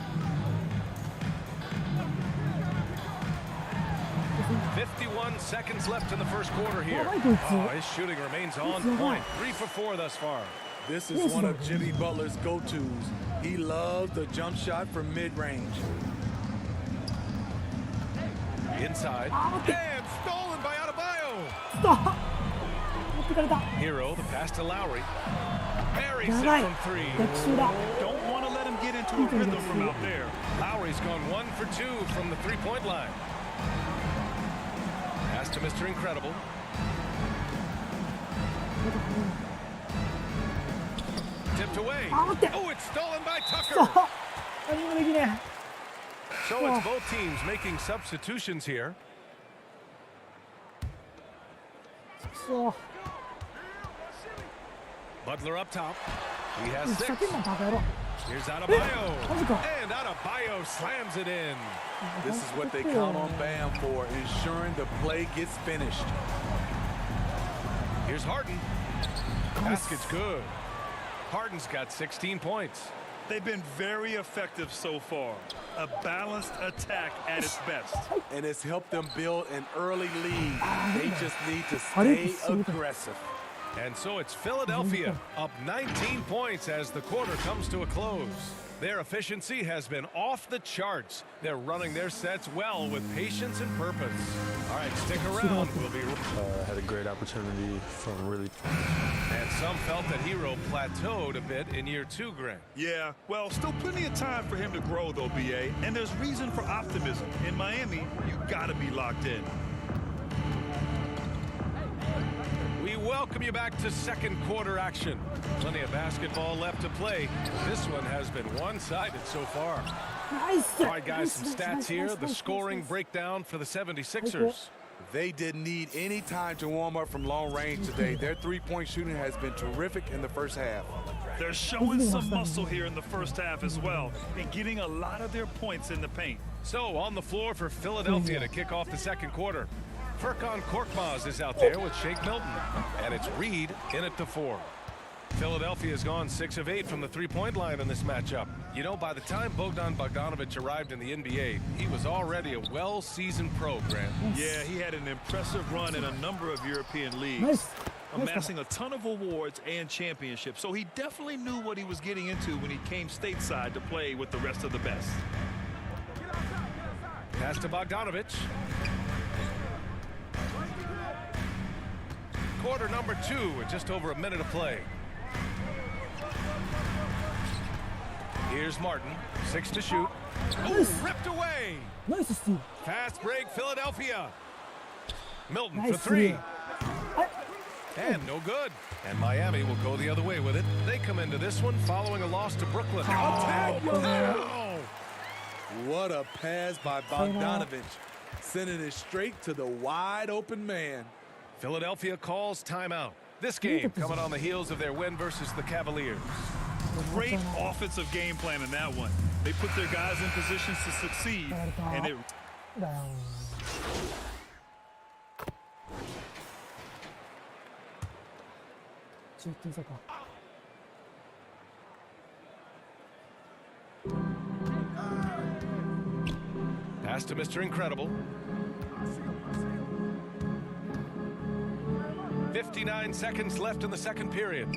51 seconds left in the first quarter here. Oh, his shooting remains on point. 3 for 4 thus far. This is one of Jimmy Butler's go-tos. He loves the jump shot from mid-range. Inside. And stolen by Adebayo. Hero, the pass to Lowry. Buries it from 3. Don't want to let him get into a rhythm from out there. Lowry's gone 1 for 2 from the 3-point line. Pass to Mr. Incredible. Tipped away. Oh, it's stolen by Tucker. So it's both teams making substitutions here. Butler up top. He has 6. Here's Adebayo. And Adebayo slams it in. This is what they count on Bam for, ensuring the play gets finished. Here's Harden. Basket's good. Harden's got 16 points. They've been very effective so far. A balanced attack at its best. And it's helped them build an early lead. They just need to stay aggressive. And so it's Philadelphia up 19 points as the quarter comes to a close. Their efficiency has been off the charts. They're running their sets well with patience and purpose. All right, stick around. We'll be had a great opportunity from really. And some felt that Hero plateaued a bit in year 2, Grant. Yeah, well, still plenty of time for him to grow, though, BA. And there's reason for optimism. In Miami, you gotta be locked in. We welcome you back to second quarter action. Plenty of basketball left to play. This one has been one-sided so far. All right, guys, some stats here. The scoring breakdown for the 76ers. They didn't need any time to warm up from long range today. Their three-point shooting has been terrific in the first half. They're showing some muscle here in the first half as well, and getting a lot of their points in the paint. So on the floor for Philadelphia to kick off the second quarter. Furkan Korkmaz is out there with Shake Milton, and it's Reed in at the 4. Philadelphia has gone 6 of 8 from the three-point line in this matchup. You know, by the time Bogdan Bogdanovic arrived in the NBA, he was already a well-seasoned pro, Grant. Yeah, he had an impressive run in a number of European leagues, amassing a ton of awards and championships. So he definitely knew what he was getting into when he came stateside to play with the rest of the best. Pass to Bogdanovic. quarter number 2 with just over a minute of play. Here's Martin, 6 to shoot. Oh, ripped away. Nice steal. Fast break, Philadelphia. Milton for 3. And no good. And Miami will go the other way with it. They come into this one following a loss to Brooklyn. What a pass by Bogdanovich, sending it straight to the wide open man. Philadelphia calls timeout. This game coming on the heels of their win versus the Cavaliers. Great offensive game plan in that one. They put their guys in positions to succeed, and it... Pass to Mr. Incredible. 59 seconds left in the second period.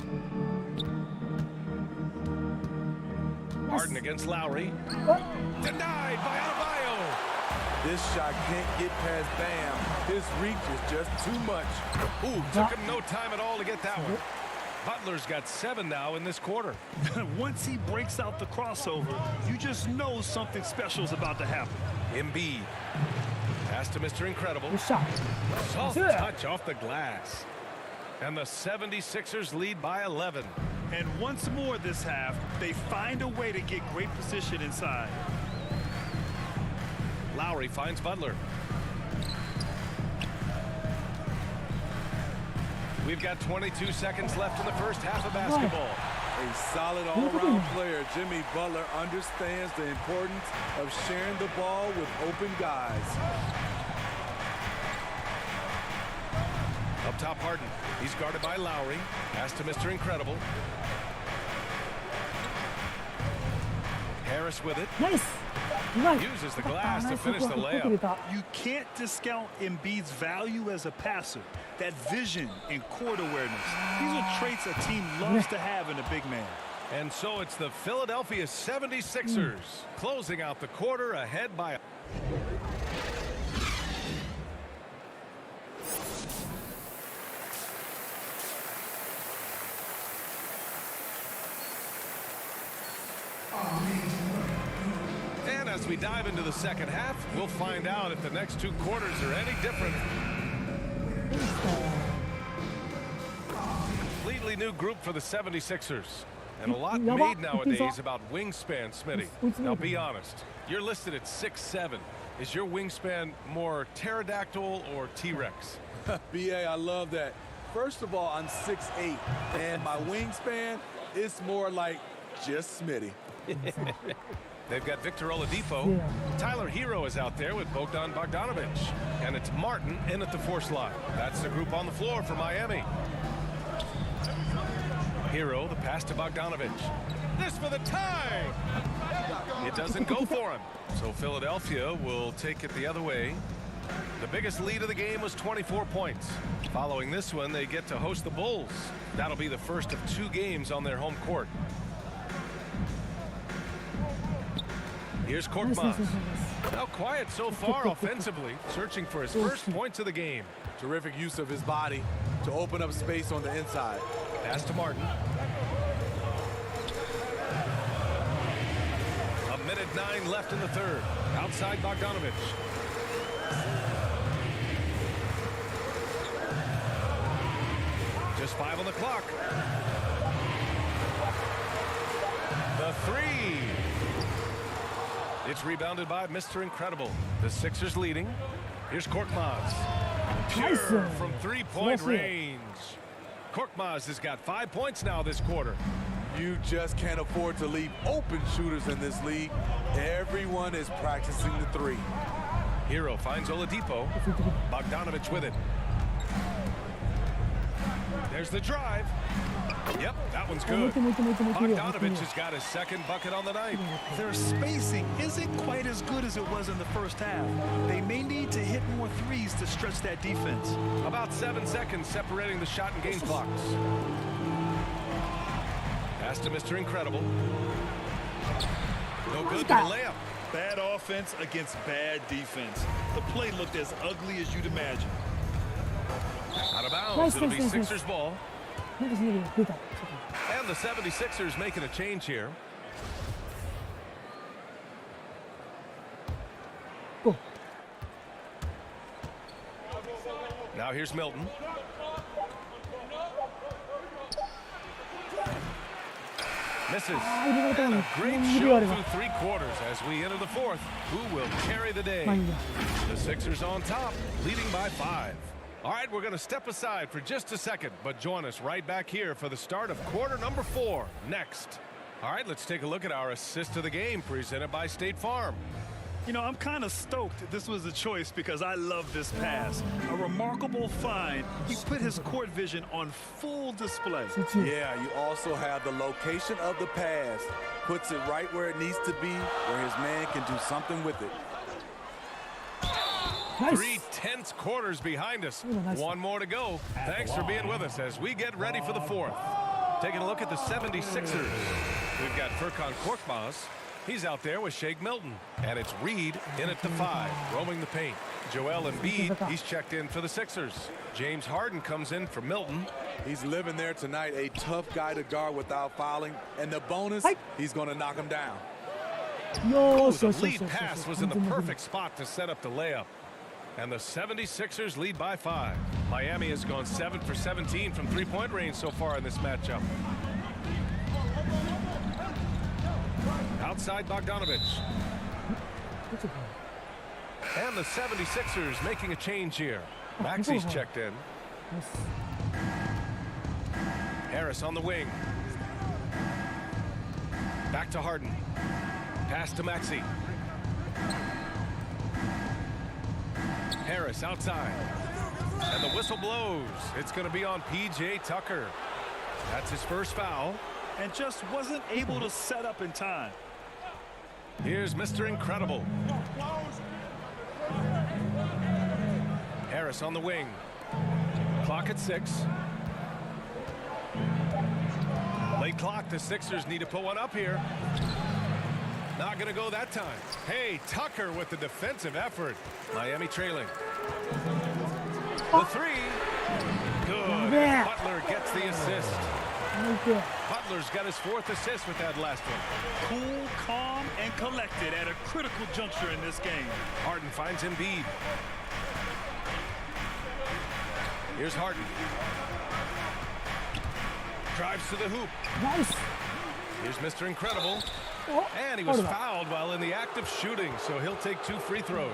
Harden against Lowry. Denied by Adebayo. This shot can't get past Bam. His reach is just too much. Ooh, took him no time at all to get that one. Butler's got 7 now in this quarter. Once he breaks out the crossover, you just know something special is about to happen. Embiid. Pass to Mr. Incredible. Soft touch off the glass. And the 76ers lead by 11. And once more this half, they find a way to get great position inside. Lowry finds Butler. We've got 22 seconds left in the first half of basketball. A solid all-around player, Jimmy Butler understands the importance of sharing the ball with open guys. Up top, Harden. He's guarded by Lowry. Pass to Mr. Incredible. Harris with it. Nice. Uses the glass to finish the layup. You can't discount Embiid's value as a passer. That vision and court awareness. These are traits a team loves to have in a big man. And so it's the Philadelphia 76ers closing out the quarter ahead by... And as we dive into the second half, we'll find out if the next 2 quarters are any different. Completely new group for the 76ers. And a lot made nowadays about wingspan, Smitty. Now be honest, you're listed at 6'7". Is your wingspan more pterodactyl or T-Rex? BA, I love that. First of all, I'm 6'8", and my wingspan is more like just Smitty. They've got Victor Oladipo. Tyler Hero is out there with Bogdan Bogdanovich. And it's Martin in at the 4 slot. That's the group on the floor for Miami. Hero, the pass to Bogdanovich. This for the tie! It doesn't go for him. So Philadelphia will take it the other way. The biggest lead of the game was 24 points. Following this one, they get to host the Bulls. That'll be the first of 2 games on their home court. Here's Korkmaz. Now quiet so far offensively, searching for his first points of the game. Terrific use of his body to open up space on the inside. Pass to Martin. A minute 9 left in the third. Outside Bogdanovich. Just 5 on the clock. The 3. It's rebounded by Mr. Incredible. The Sixers leading. Here's Korkmaz. Pure from 3-point range. Korkmaz has got 5 points now this quarter. You just can't afford to leave open shooters in this league. Everyone is practicing the 3. Hero finds Oladipo. Bogdanovich with it. There's the drive. Yep, that one's good. Bogdanovich has got his second bucket on the night. Their spacing isn't quite as good as it was in the first half. They may need to hit more threes to stretch that defense. About 7 seconds separating the shot and game clocks. Pass to Mr. Incredible. No good to the layup. Bad offense against bad defense. The play looked as ugly as you'd imagine. Out of ナイ bounds. ス It'll ナイ be スナイスナイ Sixers ス ball. なんかしないけど出た。 And the 76ers making a change here. Go. Now here's Milton. Misses. And a great show through 3 quarters as we enter the 4th. Who will carry the day? The Sixers on top, leading by 5. All right, we're going to step aside for just a second, but join us right back here for the start of quarter number 4 next. All right, let's take a look at our assist of the game presented by State Farm. You know, I'm kind of stoked this was a choice because I love this pass. A remarkable find. He put his court vision on full display. Yeah, you also have the location of the pass. Puts it right where it needs to be, where his man can do something with it. Nice. 3 tense quarters behind us. One more to go. Thanks for being with us as we get ready for the 4th. Taking a look at the 76ers. We've got Furkan Korkmaz. He's out there with Shake Milton. And it's Reed in at the 5, roaming the paint. Joel Embiid, he's checked in for the Sixers. James Harden comes in for Milton. He's living there tonight, a tough guy to guard without fouling. And the bonus, he's going to knock him down. The lead pass was in the perfect spot to set up the layup. And the 76ers lead by 5. Miami has gone 7 for 17 from 3-point range so far in this matchup. Outside Bogdanovich. And the 76ers making a change here. Maxi's checked in. Harris on the wing. Back to Harden. Pass to Maxey. Harris outside. And the whistle blows. It's going to be on P.J. Tucker. That's his first foul. And just wasn't able to set up in time. Here's Mr. Incredible. Harris on the wing. Clock at 6. Late clock. The Sixers need to put one up here. Not going to go that time. Hey, Tucker with the defensive effort. Miami trailing. The 3. Good. Yeah. Butler gets the assist. Butler's got his 4th assist with that last one. Cool, calm, and collected at a critical juncture in this game. Harden finds Embiid. Here's Harden. Drives to the hoop. Nice. Here's Mr. Incredible. And he was fouled while in the act of shooting, so he'll take 2 free throws.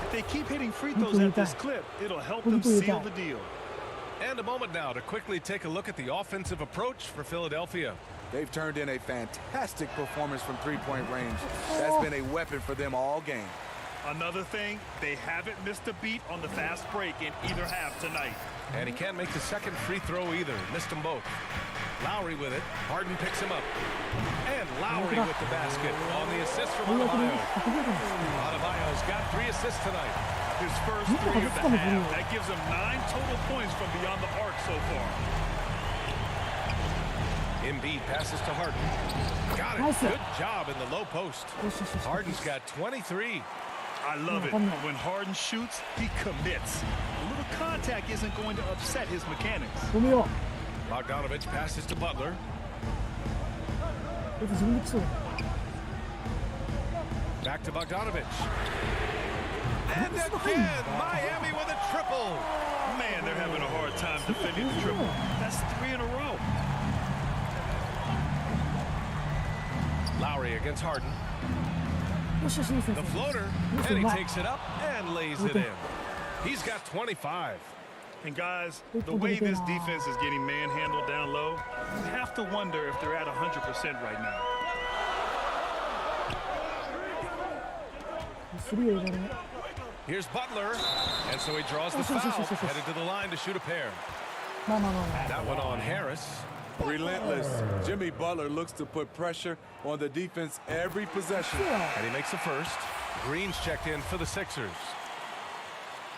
If they keep hitting free throws at this clip, it'll help them seal the deal. And a moment now to quickly take a look at the offensive approach for Philadelphia. They've turned in a fantastic performance from 3-point range. That's been a weapon for them all game. Another thing, they haven't missed a beat on the fast break in either half tonight. And he can't make the second free throw either. Missed them both. Lowry with it. Harden picks him up. And Lowry with the basket on the assist from Adebayo. Adebayo's got 3 assists tonight. His first 3 of the half. That gives him 9 total points from beyond the arc so far. Embiid passes to Harden. Got it. Good job in the low post. Harden's got 23. I love it. When Harden shoots, he commits. A little contact isn't going to upset his mechanics. Bogdanovich passes to Butler. Back to Bogdanovich. And again, Miami with a triple. Man, they're having a hard time defending the triple. That's 3 in a row. Lowry against Harden. The floater, and he takes it up and lays it in. He's got 25. And guys, the way this defense is getting manhandled down low, you have to wonder if they're at 100% right now. Here's Butler, and so he draws the foul, headed to the line to shoot a pair. That one on Harris. Relentless. Jimmy Butler looks to put pressure on the defense every possession. And he makes the first. Green's checked in for the Sixers.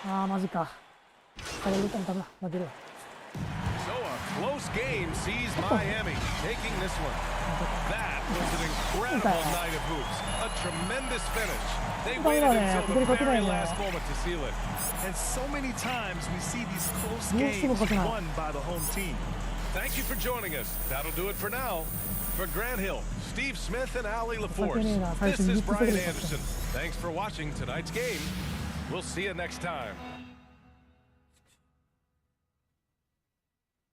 So a close game sees Miami taking this one. That was an incredible night of hoops. A tremendous finish. They waited until the very last moment to seal it. And so many times we see these close games won by the home team. Thank you for joining us. That'll do it for now. For Grant Hill, Steve Smith, and Ali LaForce, this is Brian Anderson. Thanks for watching tonight's game. We'll see you next time.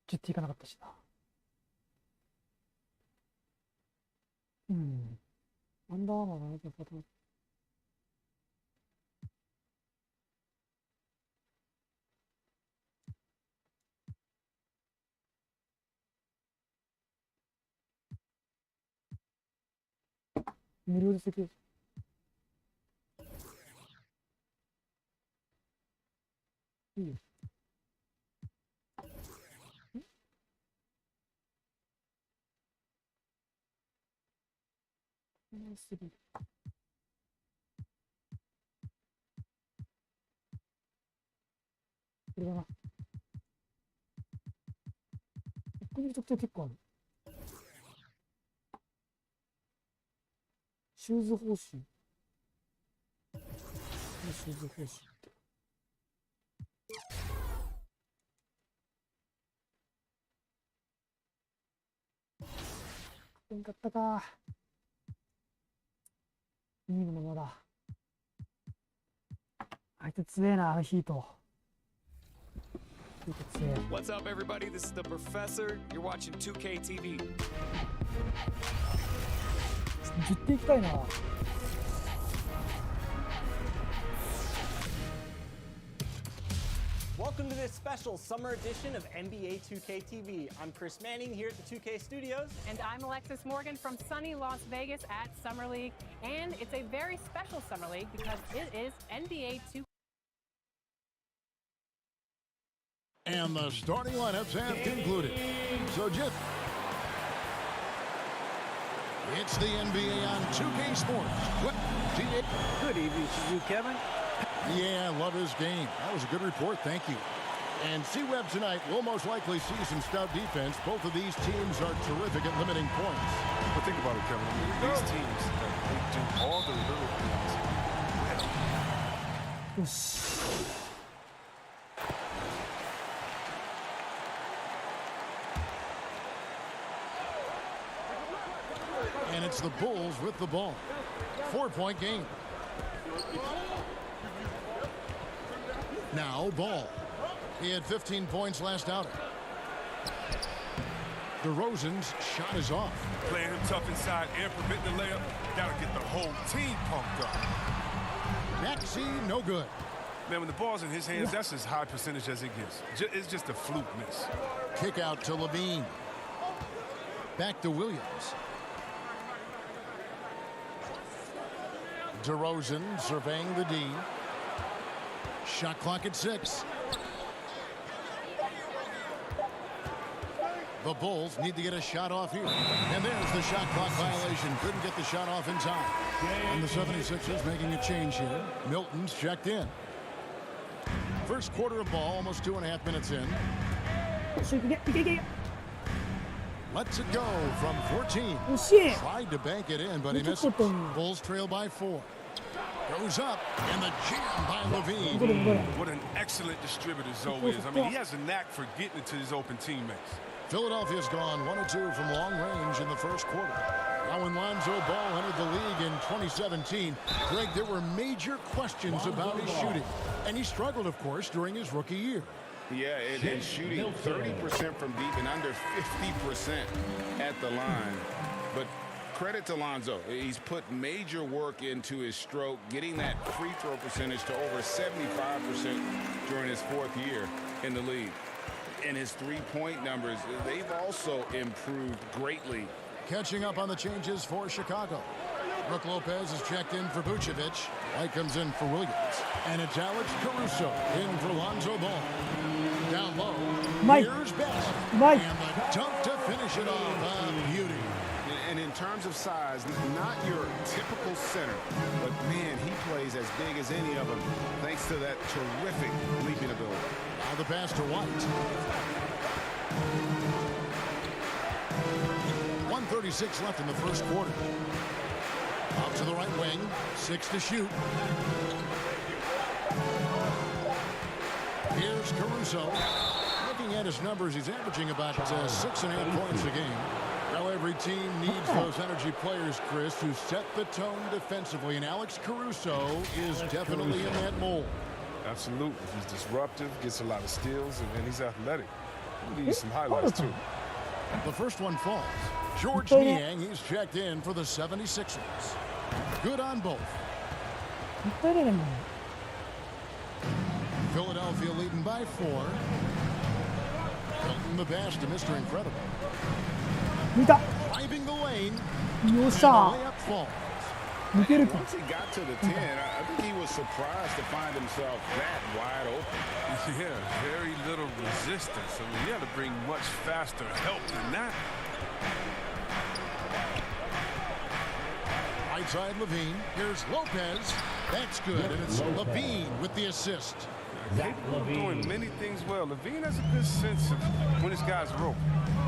10っていかなかったしな。うん。アンダーアーマーがやっぱ無料で席。いいよ。すぎる。これだな。ここにいる特典結構ある。シューズ報酬。シューズ報酬って。よかったか。いいのまだ。あいつ強えな、ヒート。What's up, everybody? This is the Professor. You're watching 2K TV. 10点いきたいな。Welcome to this special summer edition of NBA 2K TV. I'm Chris Manning here at the 2K Studios. And I'm Alexis Morgan from sunny Las Vegas at Summer League. And it's a very special Summer League because it is NBA 2K. And the starting lineups have concluded. So just it's the NBA on 2K Sports. Good evening to you, Kevin. Yeah, I love his game. That was a good report. Thank you. And C-Web tonight will most likely see some stout defense. Both of these teams are terrific at limiting points. But think about it, Kevin. I mean, these teams, they do all the little things. And it's the Bulls with the ball. 4-point game. Now Ball. He had 15 points last outing. DeRozan's shot is off. Playing him tough inside and prevent the layup. Gotta get the whole team pumped up. Maxey, no good. Man, when the ball's in his hands, that's as high percentage as it gets. It's just a fluke miss. Kick out to Levine. Back to Williams. DeRozan surveying the D. Shot clock at 6. The Bulls need to get a shot off here. And there's the shot clock violation. Couldn't get the shot off in time. And the 76ers making a change here. Milton's checked in. First quarter of ball, almost 2.5 minutes in. Lets it go from 14. Tried to bank it in, but he missed it. Bulls trail by 4. Goes up, and the jam by Levine. What an excellent distributor Zoe is. I mean, he has a knack for getting it to his open teammates. Philadelphia's gone 1 of 2 from long range in the first quarter. Now when Lonzo Ball entered the league in 2017, Greg, there were major questions about his shooting. And he struggled, of course, during his rookie year. Yeah, and shooting 30% from deep and under 50% at the line. But credit to Lonzo. He's put major work into his stroke, getting that free throw percentage to over 75% during his 4th year in the league. And his three-point numbers, they've also improved greatly. Catching up on the changes for Chicago. Brook Lopez is checked in for Vucevic. White comes in for Williams. And it's Alex Caruso in for Lonzo Ball. Down low, here's Best. And the dunk to finish it off. Beauty. And in terms of size, not your typical center, but man, he plays as big as any of them thanks to that terrific leaping ability. Now the pass to White. 1:36 left in the first quarter. Out to the right wing. 6 to shoot. Here's Caruso. Looking at his numbers, he's averaging about 6 and 8 points a game. Now every team needs those energy players, Chris, who set the tone defensively, and Alex Caruso is definitely in that mold. Absolutely. He's disruptive, gets a lot of steals, and he's athletic. He needs some highlights, too. The first one falls. George Niang, he's checked in for the 76ers. Good on both. Philadelphia leading by 4. Hilton the pass to Mr. Incredible. Driving the lane. And the layup falls. Once he got to the 10, I think he was surprised to find himself that wide open. Yeah, very little resistance. I mean, you had to bring much faster help than that. Right side Levine. Here's Lopez. That's good, and it's Levine with the assist. Capable of doing many things well. Levine has a good sense of when his guys rope.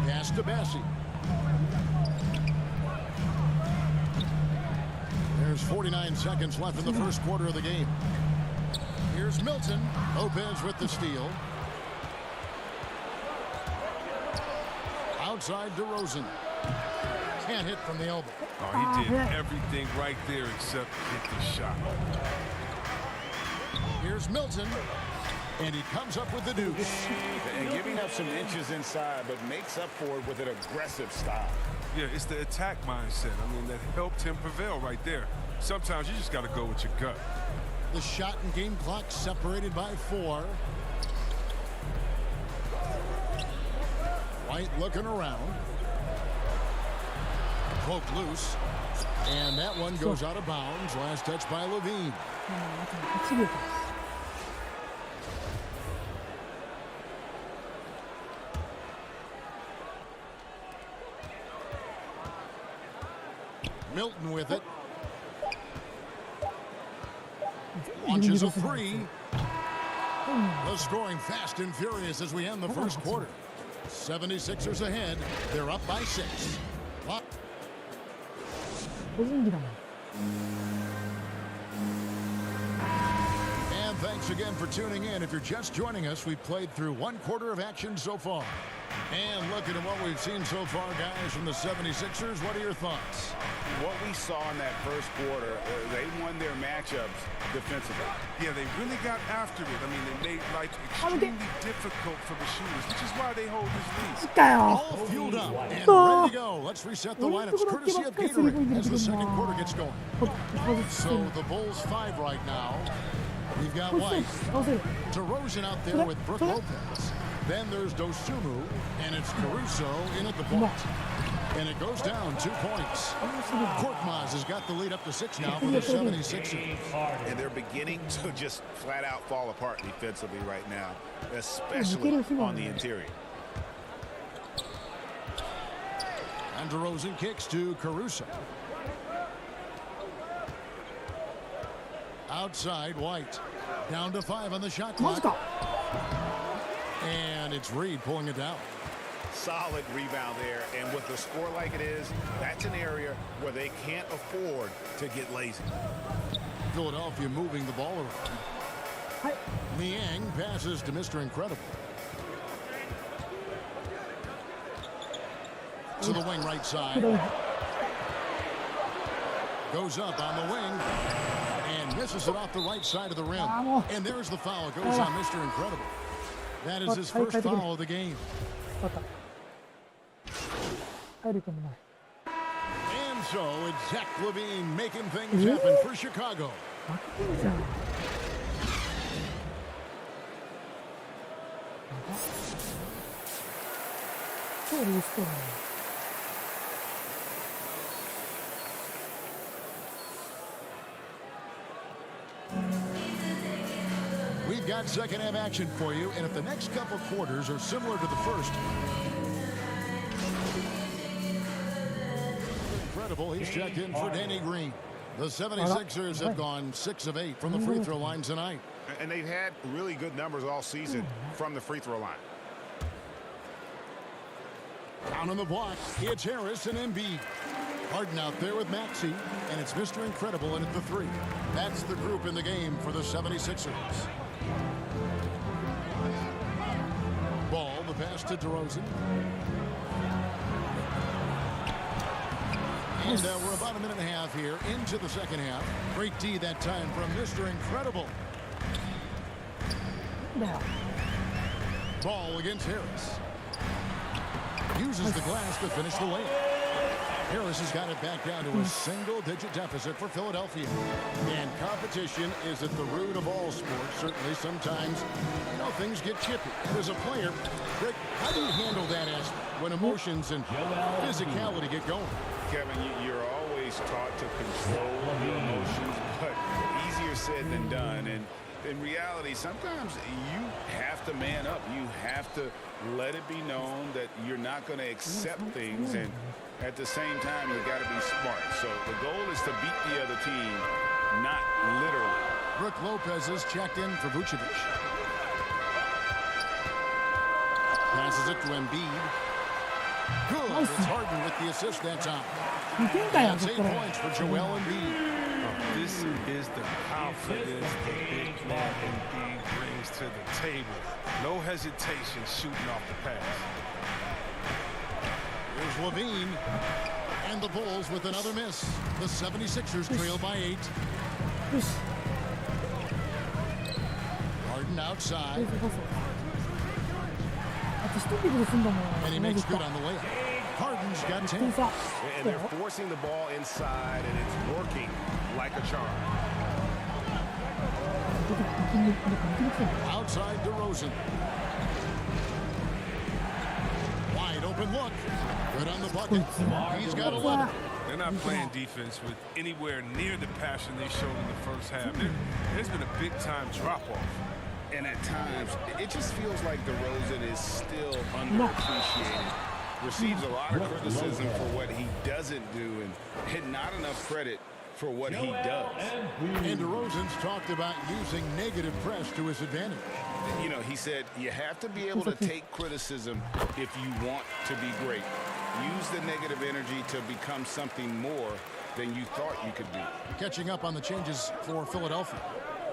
Pass to Bassi. There's 49 seconds left in the first quarter of the game. Here's Milton. Lopez with the steal. Outside DeRozan. Can't hit from the elbow. Oh, he did everything right there except hit the shot. Here's Milton. And he comes up with the deuce. And giving up some inches inside, but makes up for it with an aggressive style. Yeah, it's the attack mindset. I mean, that helped him prevail right there. Sometimes you just got to go with your gut. The shot and game clock separated by 4. White looking around. Poked loose. And that one goes out of bounds. Last touch by Levine. Milton with it. Launches a 3. The scoring fast and furious as we end the first quarter. 76ers ahead. They're up by 6. And thanks again for tuning in. If you're just joining us, we've played through 1 quarter of action so far. And looking at what we've seen so far, guys, from the 76ers, what are your thoughts? What we saw in that first quarter, they won their matchups defensively. Yeah, they really got after it. I mean, they made life extremely difficult for the shooters, which is why they hold this lead. All fueled up and ready to go. Let's reset the lineups courtesy of Gatorade as the second quarter gets going. So the Bulls 5 right now. We've got White. DeRozan out there with Brook Lopez. Then there's Dosumu, and it's Caruso in at the point. And it goes down 2 points. Korkmaz has got the lead up to 6 now for the 76ers. And they're beginning to just flat out fall apart defensively right now, especially on the interior. And DeRozan kicks to Caruso. Outside, White. Down to 5 on the shot clock. And it's Reed pulling it down. Solid rebound there, and with a score like it is, that's an area where they can't afford to get lazy. Philadelphia moving the ball around. Niang passes to Mr. Incredible. To the wing right side. Goes up on the wing and misses it off the right side of the rim. And there's the foul. It goes on Mr. Incredible. That is his first foul of the game. And so it's Zach Levine making things happen for Chicago. We've got second half action for you, and if the next couple quarters are similar to the first, incredible, he's checked in for Danny Green. The 76ers have gone 6 of 8 from the free throw line tonight. And they've had really good numbers all season from the free throw line. Down on the block, it's Harris and Embiid. Harden out there with Maxey, and it's Mr. Incredible in at the 3. That's the group in the game for the 76ers. Ball, the pass to DeRozan. And we're about a minute and a half here into the second half. Great D that time from Mr. Incredible. Ball against Harris. Uses the glass to finish the layup. Harris has got it back down to a single-digit deficit for Philadelphia. And competition is at the root of all sports. Certainly, sometimes, things get chippy. And as a player, Rick, how do you handle that aspect when emotions and physicality get going? Kevin, you're always taught to control your emotions, but easier said than done. And in reality, sometimes you have to man up. You have to let it be known that you're not going to accept things. And at the same time, you got to be smart. So the goal is to beat the other team, not literally. Brook Lopez is checked in for Vucevic. Passes it to Embiid. Good. It's Harden with the assist that time. That's 8 points for Joel Embiid. This is the confidence the big man Embiid brings to the table. No hesitation shooting off the pass. Here's Levine. And the Bulls with another miss. The 76ers trail by 8. Harden outside. And he makes good on the layup. Harden's got 10. And they're forcing the ball inside, and it's working like a charm. Outside DeRozan. Wide open look. Good on the bucket. He's got 11. They're not playing defense with anywhere near the passion they showed in the first half. There's been a big-time drop-off. And at times, it just feels like DeRozan is still underappreciated. Receives a lot of criticism for what he doesn't do and not enough credit for what he does. And DeRozan's talked about using negative press to his advantage. He said you have to be able to take criticism if you want to be great. Use the negative energy to become something more than you thought you could be. Catching up on the changes for Philadelphia.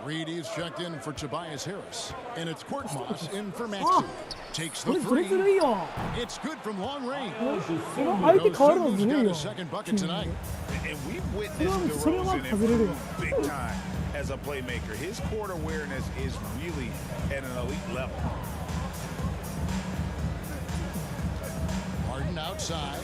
Reed is checked in for Tobias Harris. And it's Korkmaz in for Maxey. Takes the 3. It's good from long range. He's got his second bucket tonight. And we've witnessed DeRozan improve big time as a playmaker. His court awareness is really at an elite level. Harden outside.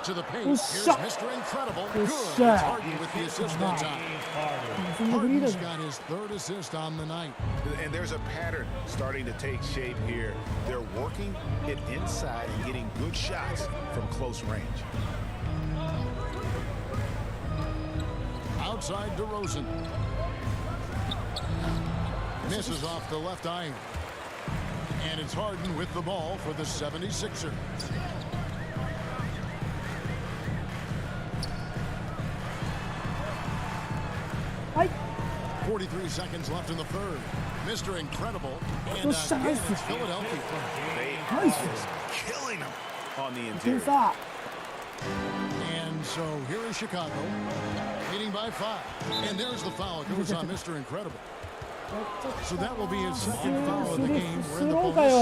To the paint. Here's Mr. Incredible. Good. It's Harden with the assist that time. Harden's got his 3rd assist on the night. And there's a pattern starting to take shape here. They're working it inside and getting good shots from close range. Outside DeRozan. Misses off the left iron. And it's Harden with the ball for the 76ers. Hi. 43 seconds left in the 3rd. Mr. Incredible. And again, it's Philadelphia. They are killing them on the interior. And so here is Chicago, leading by 5. And there's the foul. It goes on Mr. Incredible. So that will be his second foul of the game. We're in the bonus.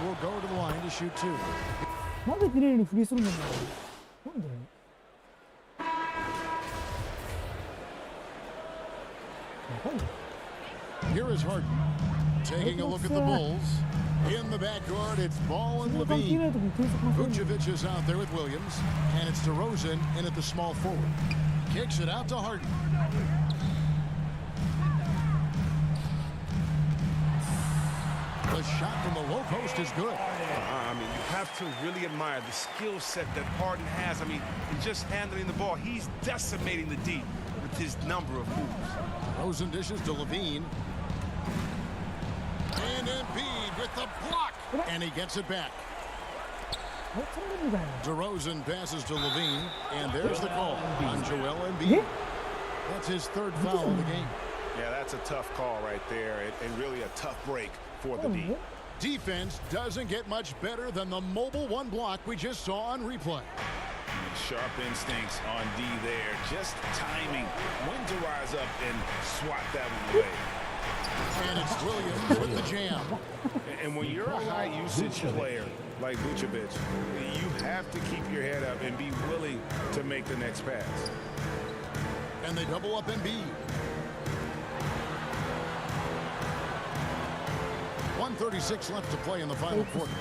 We'll go to the line to shoot 2. Here is Harden taking a look at the Bulls. In the backcourt, it's Ball and Levine. Vucevic is out there with Williams. And it's DeRozan in at the small forward. Kicks it out to Harden. The shot from the low post is good. I mean, you have to really admire the skill set that Harden has. I mean, in just handling the ball, he's decimating the D with his number of moves. Rosen dishes to Levine. And Embiid with the block. And he gets it back. DeRozan passes to Levine. And there's the call on Joel Embiid. That's his 3rd foul of the game. Yeah, that's a tough call right there, and really a tough break for the D. Defense doesn't get much better than the mobile one block we just saw on replay. Sharp instincts on D there. Just timing when to rise up and swat that one away. And it's Williams with the jam. And when you're a high-usage player like Vucevic, you have to keep your head up and be willing to make the next pass. And they double up Embiid. 1:36 left to play in the final quarter.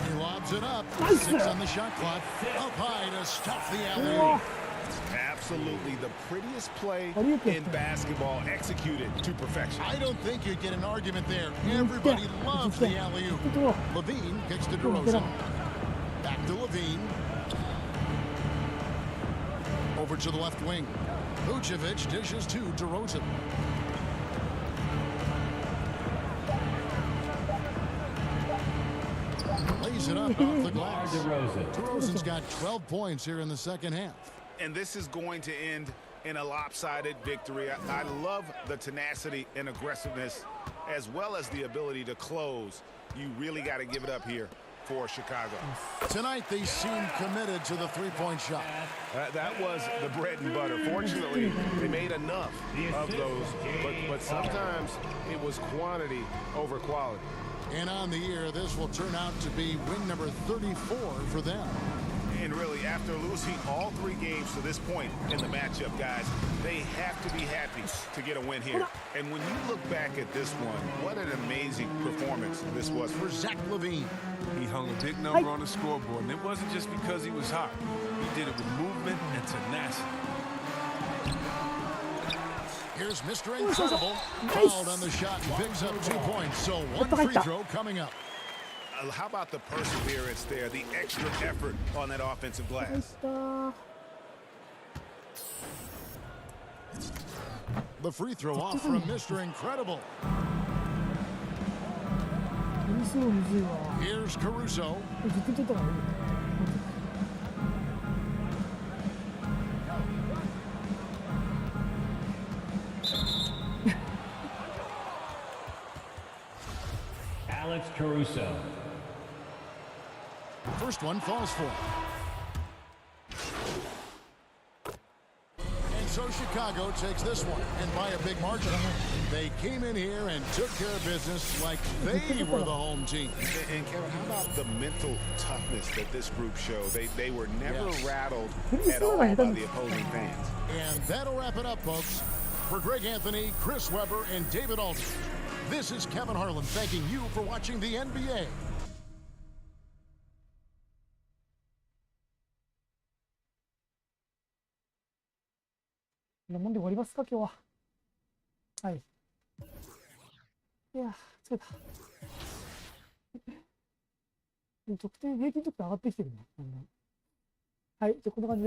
He lobs it up. 6 on the shot clock. Up high to stuff the alley. Absolutely the prettiest play in basketball, executed to perfection. I don't think you'd get an argument there. Everybody loves the alley-oop. Levine kicks to DeRozan. Back to Levine. Over to the left wing. Vucevic dishes to DeRozan. Lays it up off the glass. DeRozan's got 12 points here in the second half. And this is going to end in a lopsided victory. I love the tenacity and aggressiveness, as well as the ability to close. You really got to give it up here for Chicago. Tonight, they seem committed to the three-point shot. That was the bread and butter. Fortunately, they made enough of those, but sometimes it was quantity over quality. And on the year, this will turn out to be win number 34 for them. And really, after losing all 3 games to this point in the matchup, guys, they have to be happy to get a win here. And when you look back at this one, what an amazing performance this was for Zach LaVine. He hung a big number on the scoreboard, and it wasn't just because he was hot. He did it with movement and tenacity. Here's Mr. Incredible. Fouled on the shot and picks up 2 points. So one free throw coming up. How about the perseverance there, the extra effort on that offensive glass? The free throw off from Mr. Incredible. Here's Caruso. Alex Caruso. First one falls for him. And so Chicago takes this one, and by a big margin. They came in here and took care of business like they were the home team. And Kevin, how about the mental toughness that this group showed? They were never rattled at all by the opposing fans. And that'll wrap it up, folks. For Greg Anthony, Chris Webber, and David Aldridge, this is Kevin Harlan thanking you for watching the NBA. なもんで終わりますか、今日は。はい。いや、疲れた。得点、平均得点上がってきてるね。はい、じゃあこんな感じで。